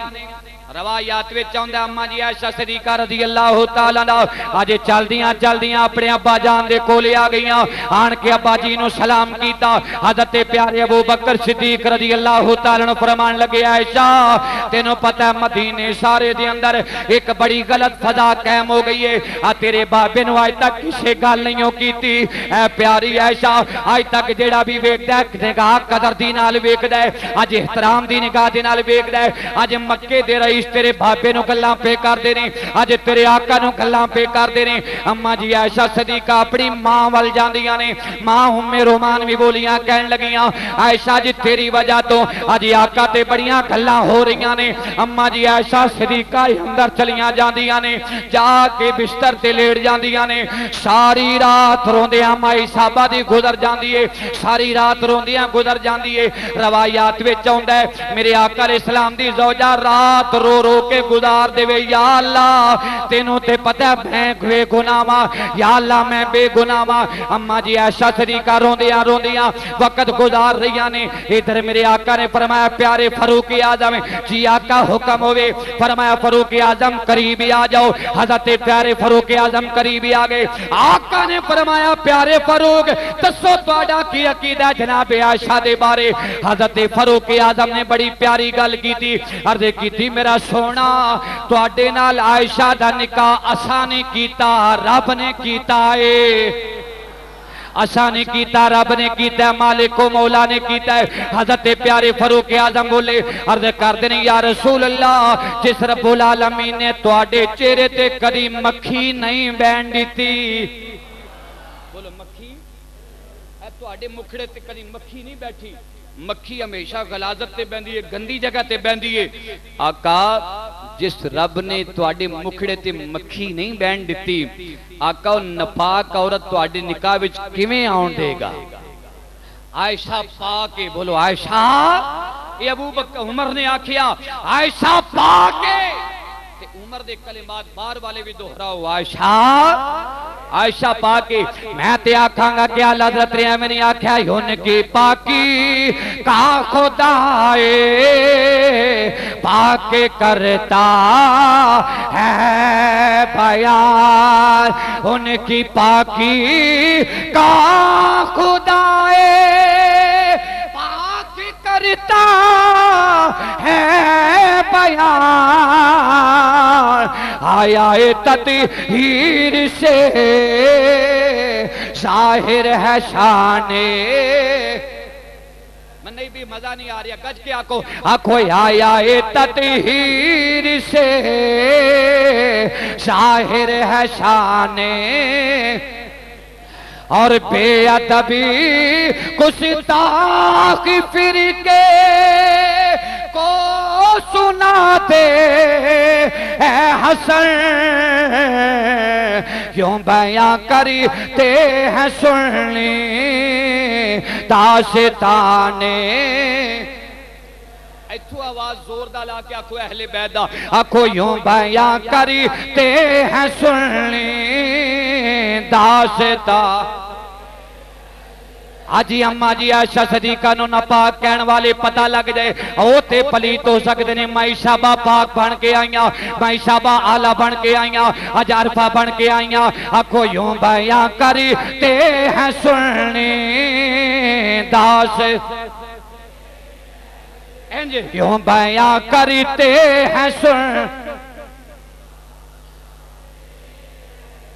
روایات وچ آوندا اما جی عائشہ صدیقہ رضی اللہ تعالی عنہ اج چلدیاں اپنے ابا جان دے کولے آ گئیاں آن کے ابا جی نو سلام کیتا حضرت پیارے ابو بکر صدیق رضی اللہ تعالی عنہ فرمان لگے عائشہ تینوں پتہ ہے مدینے سارے دے اندر ایک بڑی غلط فضا قائم ہو گئی ہے تیرے بابے نو اج تک کسے گل نہیں ہو کیتی اے پیاری عائشہ اج تک جیڑا بھی ویکھدا ہے نگاہ قدر دی نال ویکھدا ہے اج احترام دی نگاہ دے نال ویکھدا ہے اج مکے دے رئیس تیرے بابے نو گلاں پہ کر دے نے اج تیرے آقا نو گلاں پہ کر دے نے اما جی عائشہ صدیقہ اپنی ماں ول جاندیاں نے ماں ام رومان بھی بولیاں کہن لگیاں عائشہ جی تیری وجہ تو اج آقا تے بڑیاں گلاں ہو رہیاں نے اما جی عائشہ صدیقہ اندر چلیاں جاندیاں نے جا کے بستر تے لیٹ جاندیاں نے ساری رات روندیاں مائی صاحبہ دی گزر جاندی ہے ساری رات روندیاں گزر جاندی ہے روایات وچ آوندا ہے میرے آقا علیہ السلام دی زوجہ رات رو کے گزار دے وے یا اللہ تینوں تے پتہ ہے میں بے گناہ واں یا اللہ میں بے گناہ واں اما جی عائشہ صدیقہ روندیاں وقت گزار رہیاں نے ادھر میرے آقا نے فرمایا پیارے فاروق اعظم جی آقا حکم ہوئے فرمایا فاروق اعظم قریب آ جاؤ حضرت پیارے فاروق اعظم قریب آ گئے آقا نے فرمایا پیارے فاروق دسو تہاڈا کی عقیدہ ہے جناب عائشہ دے بارے حضرت فاروق اعظم نے بڑی پیاری گل کی تھی عرض کی تھی میرا سونا تواڈے نال عائشہ دا نکاح اساں نے کیتا رب نے کیتا ہے اساں نے کیتا رب نے کیتا ہے مالک و مولا نے کیتا ہے حضرت پیارے فاروق اعظم بولے عرض کر دے یا رسول اللہ جس رب العالمین نے تواڈے چہرے تے کدی مکھی نہیں بہن دیتی بولو مکھی اے تواڈے مکھڑے تے کدی مکھی نہیں بیٹھی مکھی ہمیشہ غلاظت تے بہندی ہے گندی جگہ تے بہندی ہے آقا جس رب نے تواڈے مکھڑے تے مکھی نہیں بہن دتی آقا نپاک عورت تواڈے نکاح وچ کیویں آون دے گا عائشہ پاک بولو عائشہ یہ ابو بکر عمر نے آکھیا عائشہ پاک تے عمر دے کلمات بار والے بھی دہراؤ عائشہ پاک میں تے آکھاں گا کہ اعلی حضرت نے میں نے آکھیا ان کی پاکی کا خدا پاک کرتا ہے بیان ان کی پاکی کا خدا پاک کرتا ہے بیان آیا تطہیر سے ظاہر ہے شانے میں نہیں بھی مزہ نہیں آ رہا گج کے آکھو آیا تطہیر سے ظاہر ہے شانے اور بے ادبی گستاخی فرقے کو سناتے اے حسن کیوں بیاں کرتے ہیں سننی داستانے ایتھو آواز زور دا لا کے آکھو اہل بیت دا آکھو یوں بیاں کرتے ہیں سننی داستانے آجی اممہ جی عائشہ صدیقہ نو نپاک کہن والے پتہ لگ جائے اوتے پلیت ہو سکتے نے مائی شابہ پاک بن کے آئیاں مائی شابہ آلہ بن کے آئیاں اج عرفہ بن کے آئیاں آکھو یوں بیاں کرتے ہیں سننی داس یوں بیاں کرتے ہیں سننی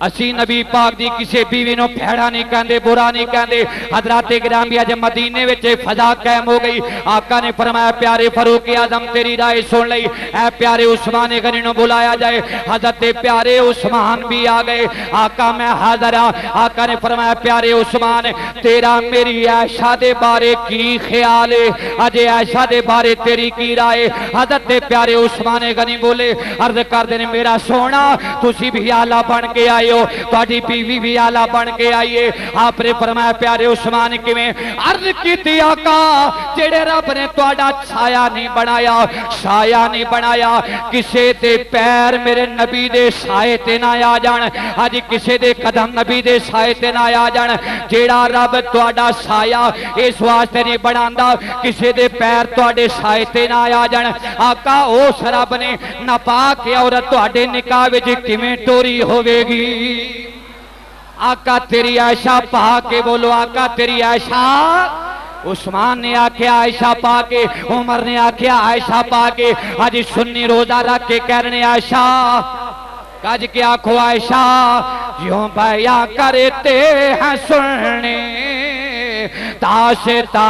اسی نبی پاک دی کسی بیوی نو پھیڑا نہیں کہندے، برا نہیں کہندے۔ حضرات گرامی اج مدینے وچ فضا قائم ہو گئی۔ آقا نے فرمایا پیارے فاروق اعظم تیری رائے سن لئی، اے پیارے عثمان غنی نو بلایا جائے۔ حضرت پیارے عثمان بھی آ گئے۔ آقا میں حاضر ہاں۔ آقا نے فرمایا پیارے عثمان تیرا میری عائشہ دے بارے کی خیال ہے؟ اج عائشہ دے بارے تیری کی رائے؟ حضرت پیارے عثمان غنی بولے عرض کر دے میرا سونا تسی بھی آلہ بن کے آئے ہو، تہاڈی بیوی بھی آلہ بن کے آئیے۔ آپ نے فرمایا پیارے عثمان کیویں؟ عرض کیتی آقا جڑے رب نے تہاڈا سایہ نہیں بنایا، سایہ نہیں بنایا، کسے دے پیر میرے نبی دے سائے تے نہ آ جان، اج کسے دے قدم نبی دے سائے تے نہ آ جان۔ جیڑا رب تہاڈا سایہ اس واسطے نہیں بناندا کسے دے پیر تہاڈے سائے تے نہ آ جان۔ آقا اس رب نے ناپاک عورت تہاڈے نکاح وچ کیویں ٹوری ہوے گی؟ آقا تیری عائشہ پاک کے بولو آقا تیری عائشہ۔ عثمان نے آکھیا عائشہ پاک، عمر نے آکھیا عائشہ پاک، آج سنی روزہ رکھ کے کہہ رہے عائشہ کاج کے آنکھو عائشہ یوں بیاں کرتے ہیں سننے داشتا،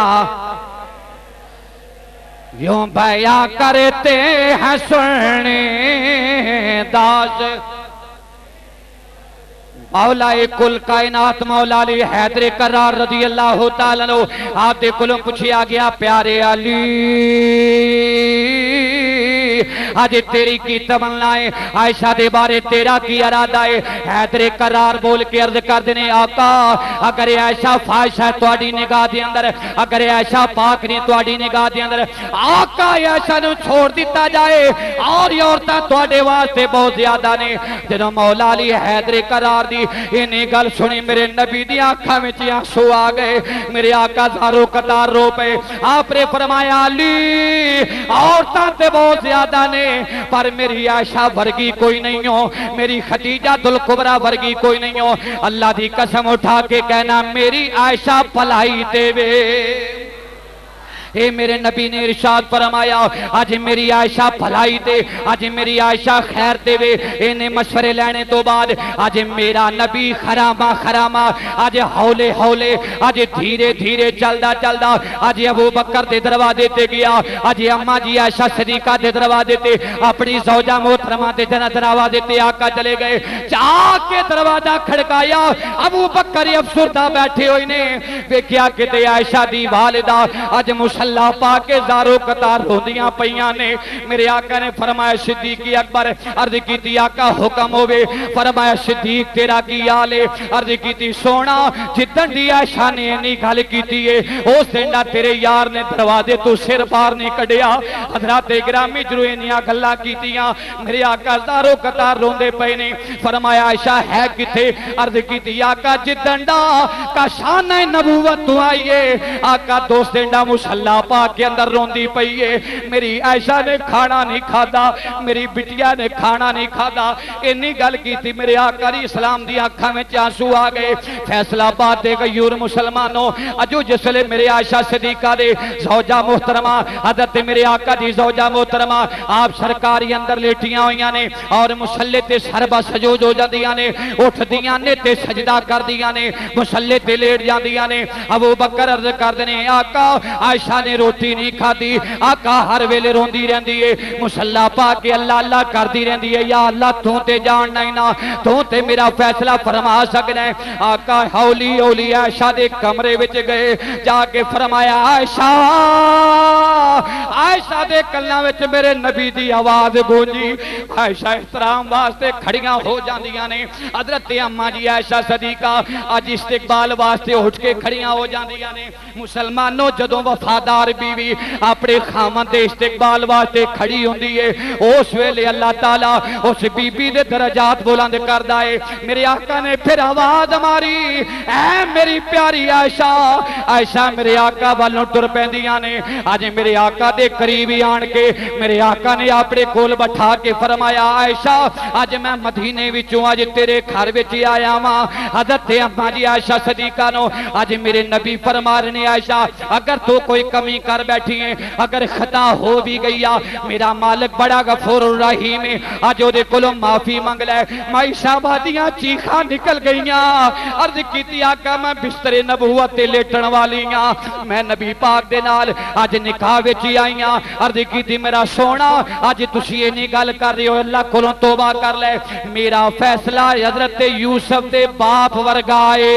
یوں بیاں کرتے ہیں سننے داشتا۔ مولا کل کائنات مولا علی حیدر کرار رضی اللہ تعالیٰ عنہ آپ دے کلوں پوچھیا گیا پیارے علی آج تیری کی تمنا ہے، عائشہ دے بارے تیرا کی ارادہ ہے؟ حیدر کرار بول کے عرض کر دینے آقا اگر عائشہ فاحش ہے تواڈی نگاہ دے اندر، اگر عائشہ پاک نہیں تواڈی نگاہ دے اندر، آقا عائشہ نو چھوڑ دیتا جائے اور یہ عورتاں تواڈے واسطے بہت زیادہ نے۔ جدوں مولا علی حیدر کرار دی انہیں گل سنی میرے نبی دی آنکھاں وچ آنسو آ گئے، میرے آقا زارو قطار رو پے۔ آپ نے فرمایا علی عورتاں تے بہت زیادہ نے پر میری عائشہ ورگی کوئی نہیں ہو، میری خدیجہ الکبریٰ ورگی کوئی نہیں ہو۔ اللہ دی قسم اٹھا کے کہنا میری عائشہ پلائی دے وے۔ اے میرے نبی نے ارشاد فرمایا آج میری عائشہ بھلائی دے، آج میری عائشہ خیر دے وے۔ انہیں مشورے لینے تو بعد آج میرا نبی خرامہ خرامہ آج ہولے ہولے آج دھیرے دھیرے چلدا چلدا آج ابو بکر دے دروازے تے گیا، آج اماں جی عائشہ صدیقہ دے دروازے تے اپنی زوجہ محترمہ دے دروازے تے آقا چلے گئے، جا کے دروازہ کھڑکایا۔ ابو بکر افسردہ بیٹھے ہوئے نے ویکھیا کہ تے عائشہ دی والدہ آج اللہ پاک کے زارو قطار ہوندیاں پیاں نے۔ میرے آقا نے فرمایا صدیقی اکبر، عرض کیتی آقا حکم ہوئے، فرمایا صدیق تیرا کی آلے، عرض کیتی سونا جدن دی عائشہ نے انہی گھل کیتی ہے اس دنڈا تیرے یار نے دروازے تو سر بار نہیں کڑیا۔ حضرات گرامی جرو انہیاں گھلا کیتیاں، میرے آقا زارو قطار روندے پینے۔ فرمایا عائشہ ہے کتے، عرض کیتی آقا جدنڈا کا شان نبوت تو آئیے، آقا دوست دنڈا مسلح پاک کے اندر روندی پئی ہے، میری عائشہ نے کھانا نہیں کھادا، میری بٹیا نے کھانا نہیں کھادا۔ انہی گل کی تھی میرے آقا علیہ السلام دی آنکھاں میں آنسو آ گئے۔ فیصلہ باد دے غیور مسلمانوں اجو جسلے میرے عائشہ صدیقہ دے زوجہ محترمہ حضرت میرے آقا دی زوجہ محترمہ آپ سرکاری اندر لیٹیاں ہوئیاں نے اور مسلح تے سربہ سجود ہو جاندیاں نے، اٹھ دیاں نے تے سجدہ کر دیاں نے، مسلح تے لیٹ جاندیاں نے۔ ابو بکر عرض کر دینے آقا عائشہ نے روٹی نہیں کھا دی، آقا ہر ویلے روندی رہندی ہے، مسلح پا کے اللہ اللہ کر دی رہندی ہے، یا اللہ تو تے جاننا ہی نہ، تو تے میرا فیصلہ فرما سکنا ہے۔ آقا ہولی ہولی عائشہ دے کمرے وچ گئے، جا کے فرمایا عائشہ، عائشہ دے کلاں وچ میرے نبی دی آواز گونجی۔ عائشہ احترام واسطے کھڑیاں ہو جاندیاں نے، حضرت اماں جی عائشہ صدیقہ اج استقبال واسطے اٹھ کے کھڑیاں ہو جاندیاں نے۔ مسلمانوں جدوں وفادار بیوی اپنے خامن دے استقبال واسطے کھڑی ہوندی ہے اس ویلے اللہ تعالیٰ اس بی بی دے درجات بلند کردا ہے۔ میرے آقا نے پھر آواز ماری، اے میری پیاری عائشہ۔ عائشہ میرے آقا والوں ٹر پیندیاں نے، اج میرے آقا دے قریب آن کے میرے آقا نے اپنے کول بٹھا کے فرمایا عائشہ اج میں مدینے وچوں اج تیرے گھر وچ آیا ہاں۔ حضرت اماں جی عائشہ صدیقہ نو اج میرے نبی فرما رہے عائشہ اگر تو کوئی کمی کر بیٹھی ہیں اگر خطا ہو بھی گئی میرا مالک بڑا غفور الرحیم ہے آج او دے کولوں معافی منگ لے معیشہ بادیاں چیخاں نکل گئیاں عرض کیتی آقا میں بستر نبوت تے لیٹن والیاں میں نبی پاک دے نال آج نکاح وچ آئیاں عرض کیتی میرا سونا آج تسی یہ نہیں گل کر رہے ہو اللہ کولوں توبہ کر لے میرا فیصلہ حضرت یوسف دے باپ ورگائے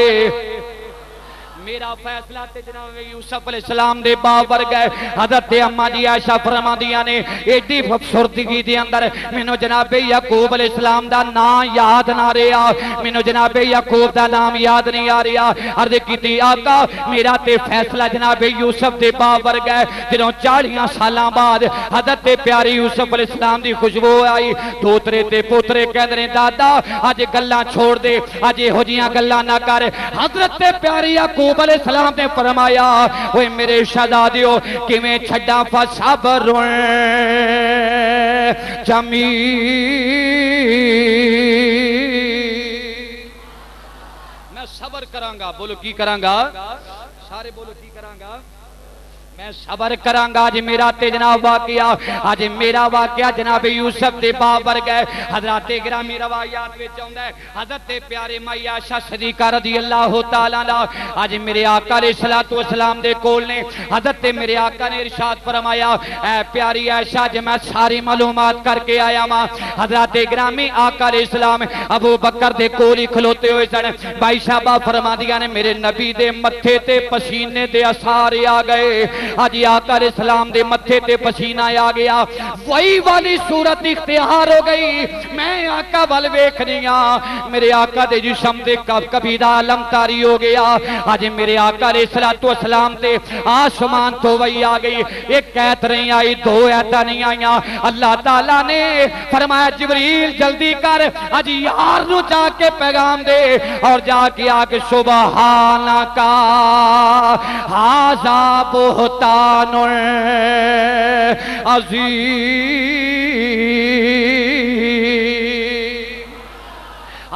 میرا فیصلہ تے جناب یوسف علیہ السلام دے باپ ورگا ہے حضرت اما جی عائشہ فرماندیاں نے ایڈی افسردگی دے اندر مینوں جناب یعقوب علیہ السلام دا نام یاد نہ رہیا مینوں جناب یعقوب دا نام یاد نہیں آ رہا عرض کیتی آقا میرا تے فیصلہ جناب یوسف دے باپ ورگا ہے جدوں 40 سالاں بعد حضرت پیارے یوسف علیہ السلام دی خوشبو آئی دوترے تے پوترے کہندے نے دادا اج گلاں چھوڑ دے اج ایہو جیاں گلاں نہ کر حضرت پیارے یعقوب علیہ السلام نے فرمایا اوے میرے شہزادیو کیویں چھڈاں فصبر جمیل میں صبر کراں گا بولو کی کراں گا سارے بولو کی کراں گا میں صبر کرانگا آج میرا تے جناب واقعہ آج میرا واقعہ جناب یوسف دے باپ ورگا ہے حضرات گرامی روایات وچ آوندا ہے حضرت پیارے مائی عائشہ صدیقہ رضی اللہ تعالی عنہ آج میرے آقا علیہ الصلوۃ والسلام دے کول نے حضرت میرے آقا نے ارشاد فرمایا اے پیاری عائشہ جے میں ساری معلومات کر کے آیا ماں حضرات گرامی آقا علیہ السلام ابو بکر دے کول ہی کھلوتے ہوئے سن بھائی صاحبہ فرماندیاں نے میرے نبی دے متھے تے پسینے دے اثار آ گئے آج آقا علیہ السلام دے متھے تے پسینہ آ گیا وہی والی صورت اختیار ہو گئی میں آقا وال ویکھنیاں میرے آقا دے جسم دے کبھی دا علم تاری ہو گیا آج میرے آقا علیہ السلام تے آسمان تو وہی آ گئی ایک ایت نہیں آئی دو ایتاں نہیں آئیاں اللہ تعالیٰ نے فرمایا جبریل جلدی کر آج یار نو جا کے پیغام دے اور جا کے آ کے سبحانکا ھذا بہتان عظیم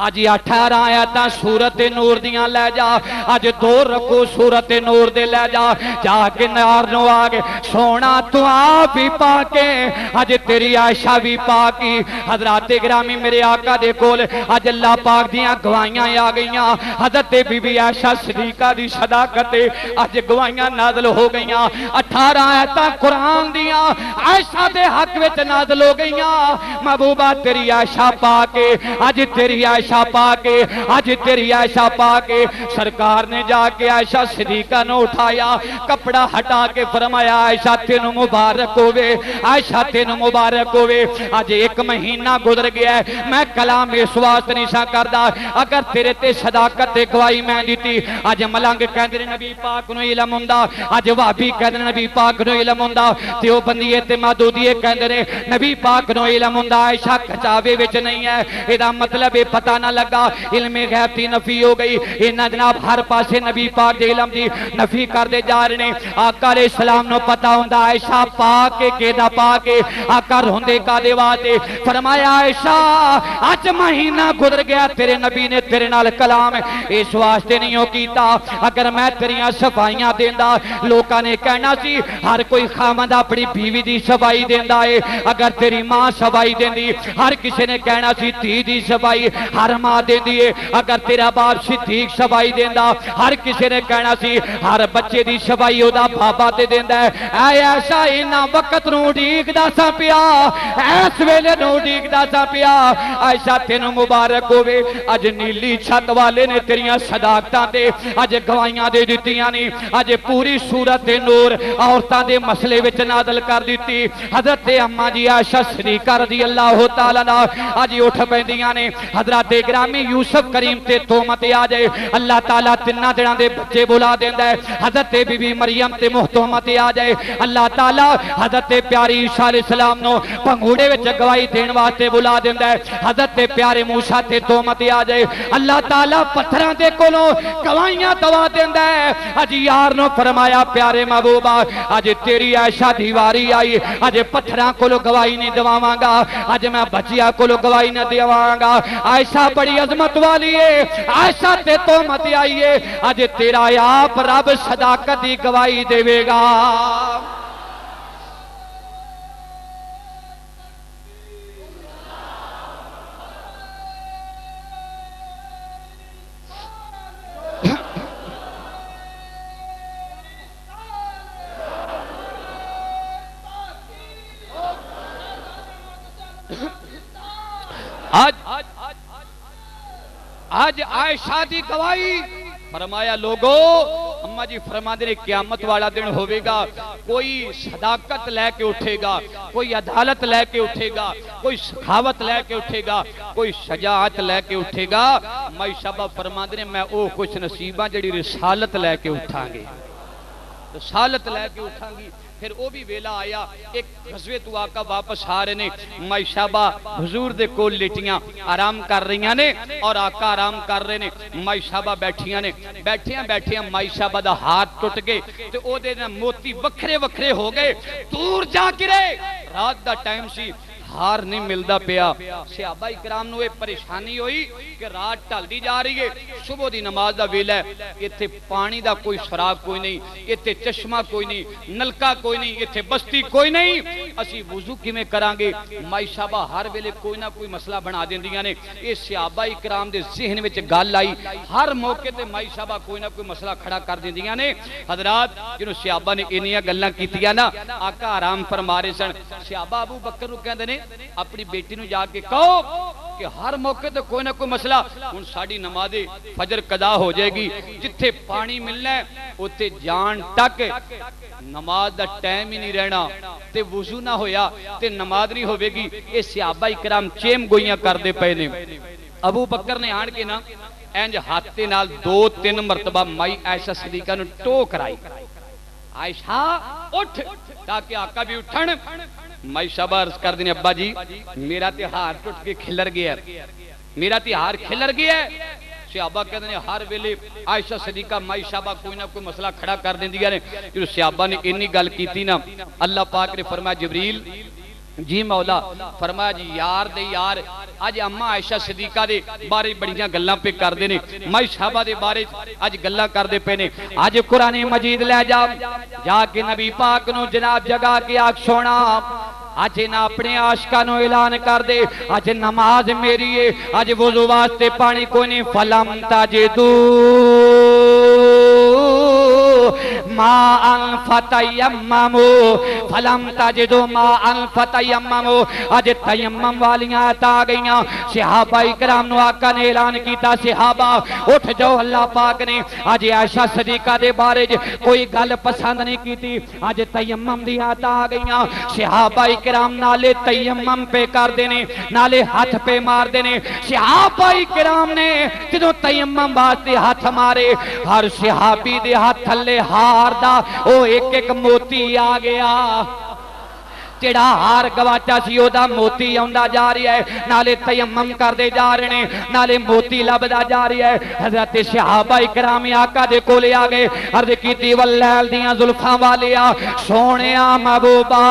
آج 18 آیتاں سورت نور دیاں لے جا آج 2 رکو سورت نور دے لے جا جا کے نار نو آگے سونا تو آپ بھی پاکے آج تیری عائشہ بھی پاکی حضرات گرامی میرے آقا دے کول آج اللہ پاک دیاں گوائیاں آ گئیاں حضرت بی بی عائشہ صدیقہ دی صداقت آج گوائیاں نازل ہو گئیاں 18 آیتاں قرآن دیاں عائشہ دے حق وچ نازل ہو گئیاں محبوبہ تیری عائشہ پاکے آج تیری عائشہ پاکے آج تیری عائشہ پاکے سرکار نے جا کے عائشہ صدیقہ نو اٹھایا کپڑا ہٹا کے فرمایا عائشہ تینو مبارک ہوئے عائشہ تینو مبارک ہوئے آج 1 مہینہ گزر گیا ہے میں کلام اس واسطے نشاں کردہ اگر تیرے تے صداقت تے گواہی میں دیتی آج ملنگ کہندے نبی پاک نو علم ہوندا آج وہابی کہندے نبی پاک نو علم ہوندا تیو بندیے تے مادودیے کہندے نبی پاک نو علم ہوندا عائشہ کچاوے وچ نہیں ہے ادا مطلب پتہ نہ لگا علم غیب دی نفی ہو گئی انہاں جناب ہر پاسے نبی پاک دے علم دی نفی کر دے جا رہے ہیں آقا علیہ السلام نو پتہ ہوندا عائشہ پاک کے دا پاک آقا روندے کا دے واسطے فرمایا عائشہ اج مہینہ گزر گیا تیرے نبی نے تیرے نال کلام اس واسطے نہیں ہو کیتا اگر میں تیریاں صفائیاں دیندا لوکاں نے کہنا سی ہر کوئی خامند اپنی بیوی دی صفائی دیندا ہے اگر تیری ماں صفائی دیندی ہر کسی نے کہنا سی دھی دی صفائی ہر ماں دے دیئے اگر تیرا باپ صدیق شفائی دیندہ ہر کسی نے کہنا سی ہر بچے دی شفائی ہو دا بابا دے دیندہ ہے اے ایسا اینا وقت نو ڈیک دا سا پیا ایس ویلے نو ڈیک دا سا پیا ایسا تینو مبارک ہوئے اج نیلی چھت والے نے تیریاں صداقتاں دے اج گوائیاں دے دیتیاں نہیں اج پوری صورت نور عورتاں دے مسئلے وچ نازل کر دیتی حضرت اما جی عائشہ صدیقہ رضی اللہ تعالیٰ اج اٹھ پیندیاں نے حضرات گرامی یوسف کریم تے تومت آ جائے اللہ تعالیٰ تنہ دنہ دے بچے بلا دیندہ ہے حضرت بی بی مریم تے محتومت آ جائے اللہ تعالیٰ حضرت پیاری عیسیٰ علیہ السلام نو پنگوڑے وچ گواہی دین واسطے بلا دیندہ ہے حضرت پیارے موسیٰ تے تومت آ جائے اللہ تعالیٰ پتھراں دے کولوں گواہیاں دوا دیندہ ہے اج یار نو فرمایا پیارے محبوبہ اج تیری عائشہ دیواری آئی اج پتھراں کولوں گواہی نہیں دواواں گا اج میں بچیا کو گواہی نہ دیواں گا عائشہ بڑی عظمت والی ہے عائشہ تے تہمت آئی ہے اج تیرا آپ رب صداقت دی گواہی دے گا آج عائشہ دی گواہی فرمایا لوگو اماں جی فرما دے قیامت والا دن ہوئے گا کوئی صداقت لے کے اٹھے گا کوئی عدالت لے کے اٹھے گا کوئی سخاوت لے کے اٹھے گا کوئی شجاعت لے کے اٹھے گا عائشہ فرما دے میں او کچھ نصیباں جڑی رسالت لے کے اٹھاں گے رسالت لے کے اٹھاں گی پھر وہ بھی ویلا آیا ایک غزوے تو آقا واپس آ رہے نے مائشابہ حضور دے کول لیٹیاں آرام کر رہی ہیں نے اور آقا آرام کر رہے نے مائشابہ بیٹھیاں نے بیٹھیاں مائشابہ دا ہاتھ ٹوٹ گئے تو او دے موتی وکھرے وکھرے ہو گئے دور جا گرے رات دا ٹائم سی ہار نہیں ملدا پیا صحابہ اکرام نو ایک پریشانی ہوئی کہ رات ٹل دی جا رہی ہے صبح دی نماز دا ویلا ہے ایتھے پانی دا کوئی سراغ کوئی نہیں ایتھے چشمہ کوئی نہیں نلکا کوئی نہیں ایتھے بستی کوئی نہیں اسی وضو کیویں کران گے مائی صاحبہ ہر ویلے کوئی نہ کوئی مسئلہ بنا دیندیاں نے اے صحابہ اکرام دے ذہن وچ گل آئی ہر موقع تے مائی صاحبہ کوئی نہ کوئی مسئلہ کھڑا کر دیندیاں نے حضرات جنوں صحابہ نے انیاں گلاں کیتیاں نا آقا آرام فرما رہے سن صحابہ ابو بکر نو کہندے نے اپنی بیٹی نو جا کے کہو کہ ہر موقع تے کوئی نہ کوئی مسئلہ ہن ساڈی نماز فجر قضا ہو جائے گی جتھے پانی ملنا ہے اوتے جان تک نماز دا ٹائم ہی نہیں رہنا تے وضو نہ ہویا تے نماز نہیں ہوے گی اے صحابہ اکرام چیم گوئیاں کردے پئے نے ابو بکر نے آن کے نا انج ہاتھ تے نال 2-3 مرتبہ مائی عائشہ صدیقہ نو ٹوک رائی عائشہ اٹھ تاکہ آقا بھی اٹھن مائی شابہ عرض کر دینے ابا جی میرا تہار ٹوٹ کے کھلر گیا ہے میرا تہار کھلر گیا ہے صحابہ کہتے ہیں ہر ویلے عائشہ صدیقہ مائی شابہ کوئی نہ کوئی مسئلہ کھڑا کر دیں دیا نے جو صحابہ نے انی گل کی تھی نا اللہ پاک نے فرمایا جبریل جی مولا فرمایا جی یار دے یار آج اممہ عائشہ صدیقہ دے بارے بڑیاں گلاں پہ کر دینے مائی صحابہ دے بارے آج گلاں کر دے پینے آج قرآن مجید لے جا کے نبی پاک نو جناب جگہ کے آگ سونا آج نہ اپنے عاشقہ نو اعلان کر دے آج نماز میری ہے آج وضو واسطے پانی کوئی نہیں فلم تجدو ماء فتیممو فلم تجدو ماء فتیممو آج تیمم والیاں آتا گئیاں صحابہ اکرام نو آقا نے اعلان کیتا صحابہ اٹھ جاؤ اللہ پاک نے آج عائشہ صدیقہ دے بارے کوئی گل پسند نہیں کیتی آج تیمم دی آتا گئیاں صحابہ اکرام نالے تیمم پہ کر دینے نالے ہاتھ پہ مار دینے صحابہ اکرام نے جدو تیمم باستے ہاتھ مارے ہر صحابی دے ہاتھ تھلے ہار دا او ایک ایک موتی آ گیا جڑا ہار گواچا سی او دا موتی آندا جا رہی ہے نالے تیمم کر دے جا رہے ہیں نالے موتی لبدا جا رہی ہے حضرت صحابہ اکرام آقا دے کولے آ گئے عرض کیتی واللیل دیاں زلفاں والیا سونیا محبوبا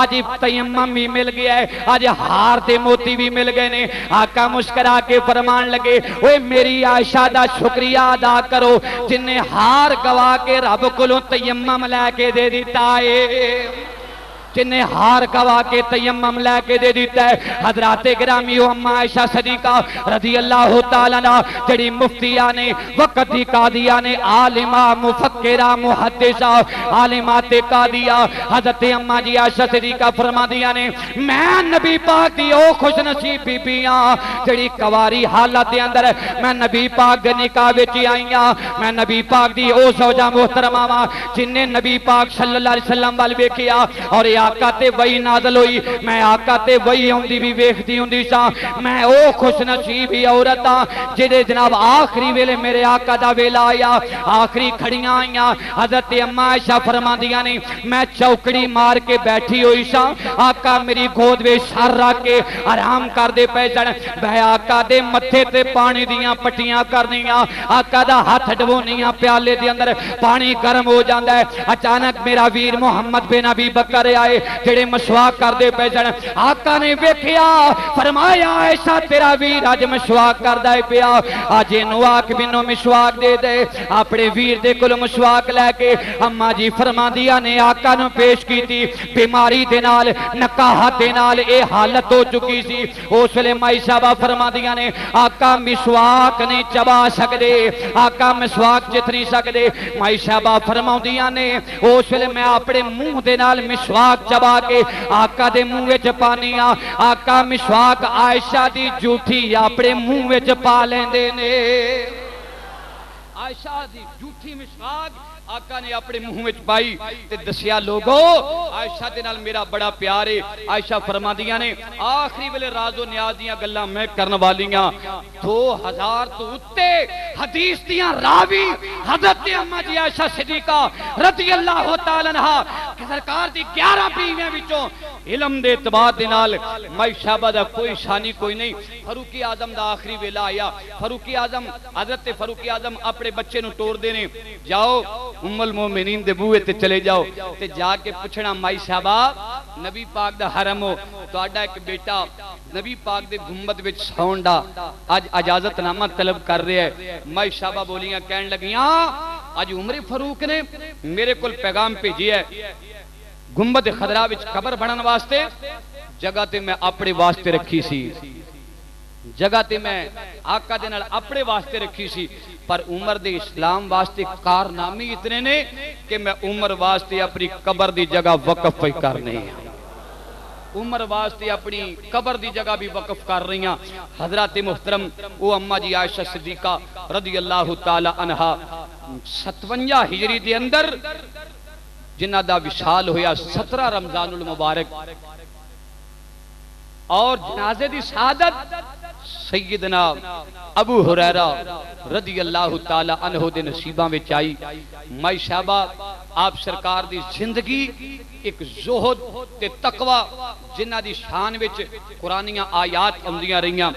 آج تیمم بھی مل گیا ہے آج ہار دے موتی بھی مل گئے نے آقا مسکرا کے فرمان لگے اوے میری عائشہ دا شکریہ ادا کرو جن نے ہار گوا کے رب کولوں تیمم لے کے دے دیتا ہے جنہیں ہار گوا کے تیمم لے کے دے دیتا ہے حضرات گرامی و اممہ عائشہ صدیقہ رضی اللہ تعالیٰ عنہ جڑی مفتیہ نے وقت دی قادیہ نے عالمہ مفکرہ محدثہ عالمات قادیہ حضرت اممہ جی عائشہ صدیقہ فرما دیا نے میں نبی پاک دی او خوش نصیب بی بیاں جڑی کواری حالت دے اندر میں نبی پاک دے نکاح وچ آئیاں میں نبی پاک دی او زوجہ محترمہ جنہیں نبی پاک صلی اللہ علیہ وسلم وال ویکھیا اور آقا تے وہی نازل ہوئی میں آقا تے وہی ہوندی بھی ویکھدی ہوندی سا میں او خوش نصیبی عورتاں جڑے جناب آخری ویلے میرے آقا دا ویلا آیا آخری کھڑیاں آئیاں حضرت اماں عائشہ فرماندیاں نے میں چوکڑی مار کے بیٹھی ہوئی سا آقا میری گود وچ سر رکھ کے آرام کر دے پے سن میں آقا دے متھے تے پانی دیاں پٹیاں کرنیاں آقا دا ہاتھ ڈبونیاں پیالے دے اندر پانی گرم ہو جاندا ہے اچانک میرا ویر محمد بن ابی بکر آئے آئے جڑے مسواک کردے پے سن آقا نے ویکھیا فرمایا عائشہ تیرا ویر اج مسواک کردا ہے پیا اج اینو آکھ مینوں مسواک دے دے اپنے ویر دے کول مسواک لے کے اما جی فرماندیاں نے آقا نو پیش کیتی بیماری دے نال نکاحت دے نال اے حالت ہو چکی سی اس ویلے مائی صاحبہ فرماندیاں نے آقا مسواک نہیں چبا سکدے آقا مسواک جت نہیں سکدے مائی صاحبہ فرماندیاں نے اس ویلے میں اپنے منہ دے نال مسواک چبا کے آقا دے منہ وچ پانی آقا مسواک عائشہ دی جھوٹھی اپنے منہ وچ پا لیندے نے عائشہ دی جھوٹھی مسواک آقا نے اپنے منہ وچ پائی تے دسیا لوگو عائشہ دے نال میرا بڑا پیار ہے عائشہ فرماندیاں نے آخری ویلے راز و نیاز دیاں گلاں میں کرن والیاں 2000 تو اتے حدیث دیاں راوی حضرت اما جی عائشہ صدیقہ رضی اللہ تعالی عنہا سرکار دی 11 بیویاں وچوں علم دے اعتبار دے نال مائی صاحبہ دا کوئی شانی کوئی نہیں فاروق اعظم دا آخری ویلا آیا فاروق اعظم حضرت فاروق اعظم اپنے بچے نو توڑ دینے جاؤ ام المومنین دے بوئے تے چلے جاؤ تے جا کے پوچھنا مائی صاحبہ نبی پاک دا حرم ہو تہاڈا ایک بیٹا نبی پاک دے گنبد وچ ساؤن دا اج اجازت نامہ طلب کر رہے ہیں مائی صاحبہ بولیاں کہن لگیاں اج عمر فاروق نے میرے کول پیغام بھیجیا ہے گنبد خضرا وچ قبر بنن واسطے جگہ تے میں اپنے واسطے رکھی سی جگہ تے میں آقا دے نال اپنے واسطے رکھی سی پر عمر دے اسلام واسطے کارنامے اتنے نے کہ میں عمر واسطے اپنی قبر دی جگہ وقف پہ کرنے ہیں عمر واسطے اپنی قبر دی جگہ بھی وقف کر رہی ہیں حضرات محترم او اما جی عائشہ صدیقہ رضی اللہ تعالی عنہا 57 ہجری دے اندر جنہ دا وصال ہویا 17 رمضان المبارک اور جنازے دی شہادت سیدنا ابو ہریرہ رضی اللہ تعالی عنہ دے نصیباں وچ آئی مائی صاحبہ آپ سرکار دی زندگی ایک زہد تے تقوی جنہ دی شان وچ قرآنیاں آیات آندیاں رہیاں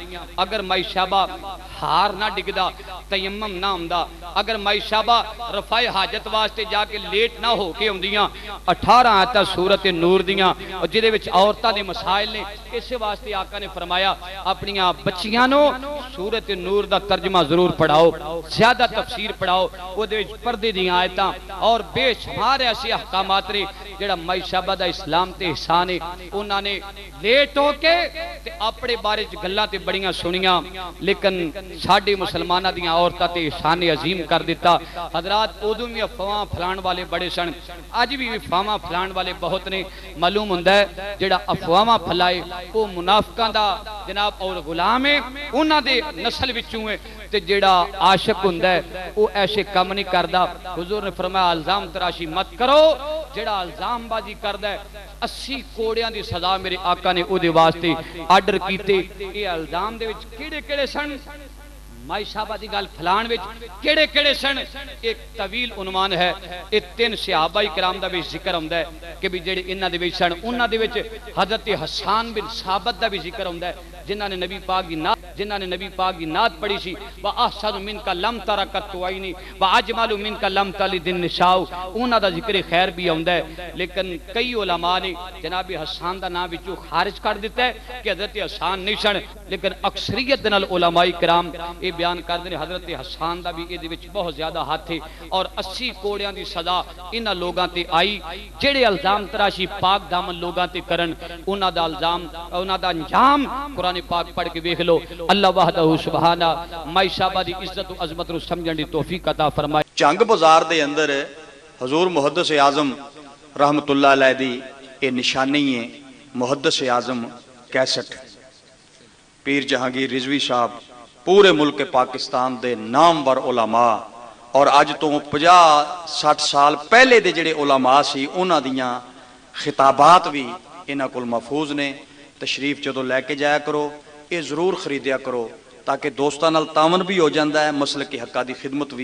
اگر مائی صاحبہ ہار نہ ڈگدا تیمم نہ ہوندا اگر مائی صاحبہ رفع حاجت واسطے جا کے لیٹ نہ ہو کے ہوندیاں 18 آیات سورۃ نور دیاں جدے وچ عورتاں دے مسائل نے اس واسطے آقا نے فرمایا اپنی بچیاں نو سورۃ نور دا ترجمہ ضرور پڑھاؤ زیادہ تفسیر پڑھاؤ او دے وچ پردے دی آیتاں اور بے شمار ایسے احکامات نے جڑا مائی صاحبہ دا اسلام تے احسان ہے انہاں نے لیٹ ہو کے تے اپنے بارے چ گلاں تے بڑیاں سنیاں لیکن ساڈے مسلماناں دیاں عورتاں تے احسان عظیم کر دیتا حضرات ادوں بھی افواہ پھیلاون والے بڑے سن اج بھی افواہ پھیلاون والے بہت نے معلوم ہوندا ہے جڑا افواہ پھیلائے او منافقاں دا جناب اور غلام ہے انہاں دے نسل وچوں ہے تے جڑا عاشق ہوندا ہے او ایسے کم نہیں کردا حضور نے فرمایا الزام تراشی مت کرو جڑا الزام بازی کردا ہے 80 کوڑیاں دی سزا میرے آقا نے او دے واسطے آرڈر کیتے اے الزام دے وچ کیڑے کیڑے سن مائی صاحبہ دی گل پھلان وچ کیڑے کیڑے سن ایک طویل عنوان ہے اے 3 صحابہ کرام دا بھی ذکر ہوندا ہے کہ بھی جڑے انہاں دے وچ سن انہاں دے وچ حضرت حسان بن ثابت دا بھی ذکر ہوندا ہے جنہاں نے نبی پاک دی نعت پڑھی سی واحسن منک لم ترکت عینی واجمل منک لم تلد النساء انہاں دا ذکر خیر بھی ہوندا ہے لیکن کئی علماء نے جناب حسان دا نام وچوں خارج کر دیتا ہے کہ حضرت حسان نہیں سن لیکن اکثریت نال علماء کرام اے بیان کردے نے حضرت حسان دا بھی اے دے وچ بہت زیادہ ہاتھ ہے اور 80 کوڑیاں دی سزا انہاں لوگاں تے آئی جڑے الزام تراشی پاک دامن لوگاں تے کرن انہاں دا الزام انہاں دا انجام قرآن پاک پڑھ کے دیکھ لو اللہ وحدہ سبحانہ مائی صاحبہ دی عزت و عظمت رو سمجھن دی توفیق عطا فرمائے چنگ بازار دے اندر حضور محدث اعظم رحمت اللہ علیہ دی اے نشانی ہے محدث اعظم کیسٹ پیر جہانگیر رضوی صاحب پورے ملک پاکستان دے نامور علماء اور اج تو 50-60 سال پہلے دے جڑے علماء سی انہاں دیاں خطابات بھی انہاں کول محفوظ نے تشریف جدو لے کے جایا کرو یہ ضرور خریدیا کرو تاکہ دوستاں نال تعاون بھی ہو جاندہ ہے مسلک حقہ دی خدمت بھی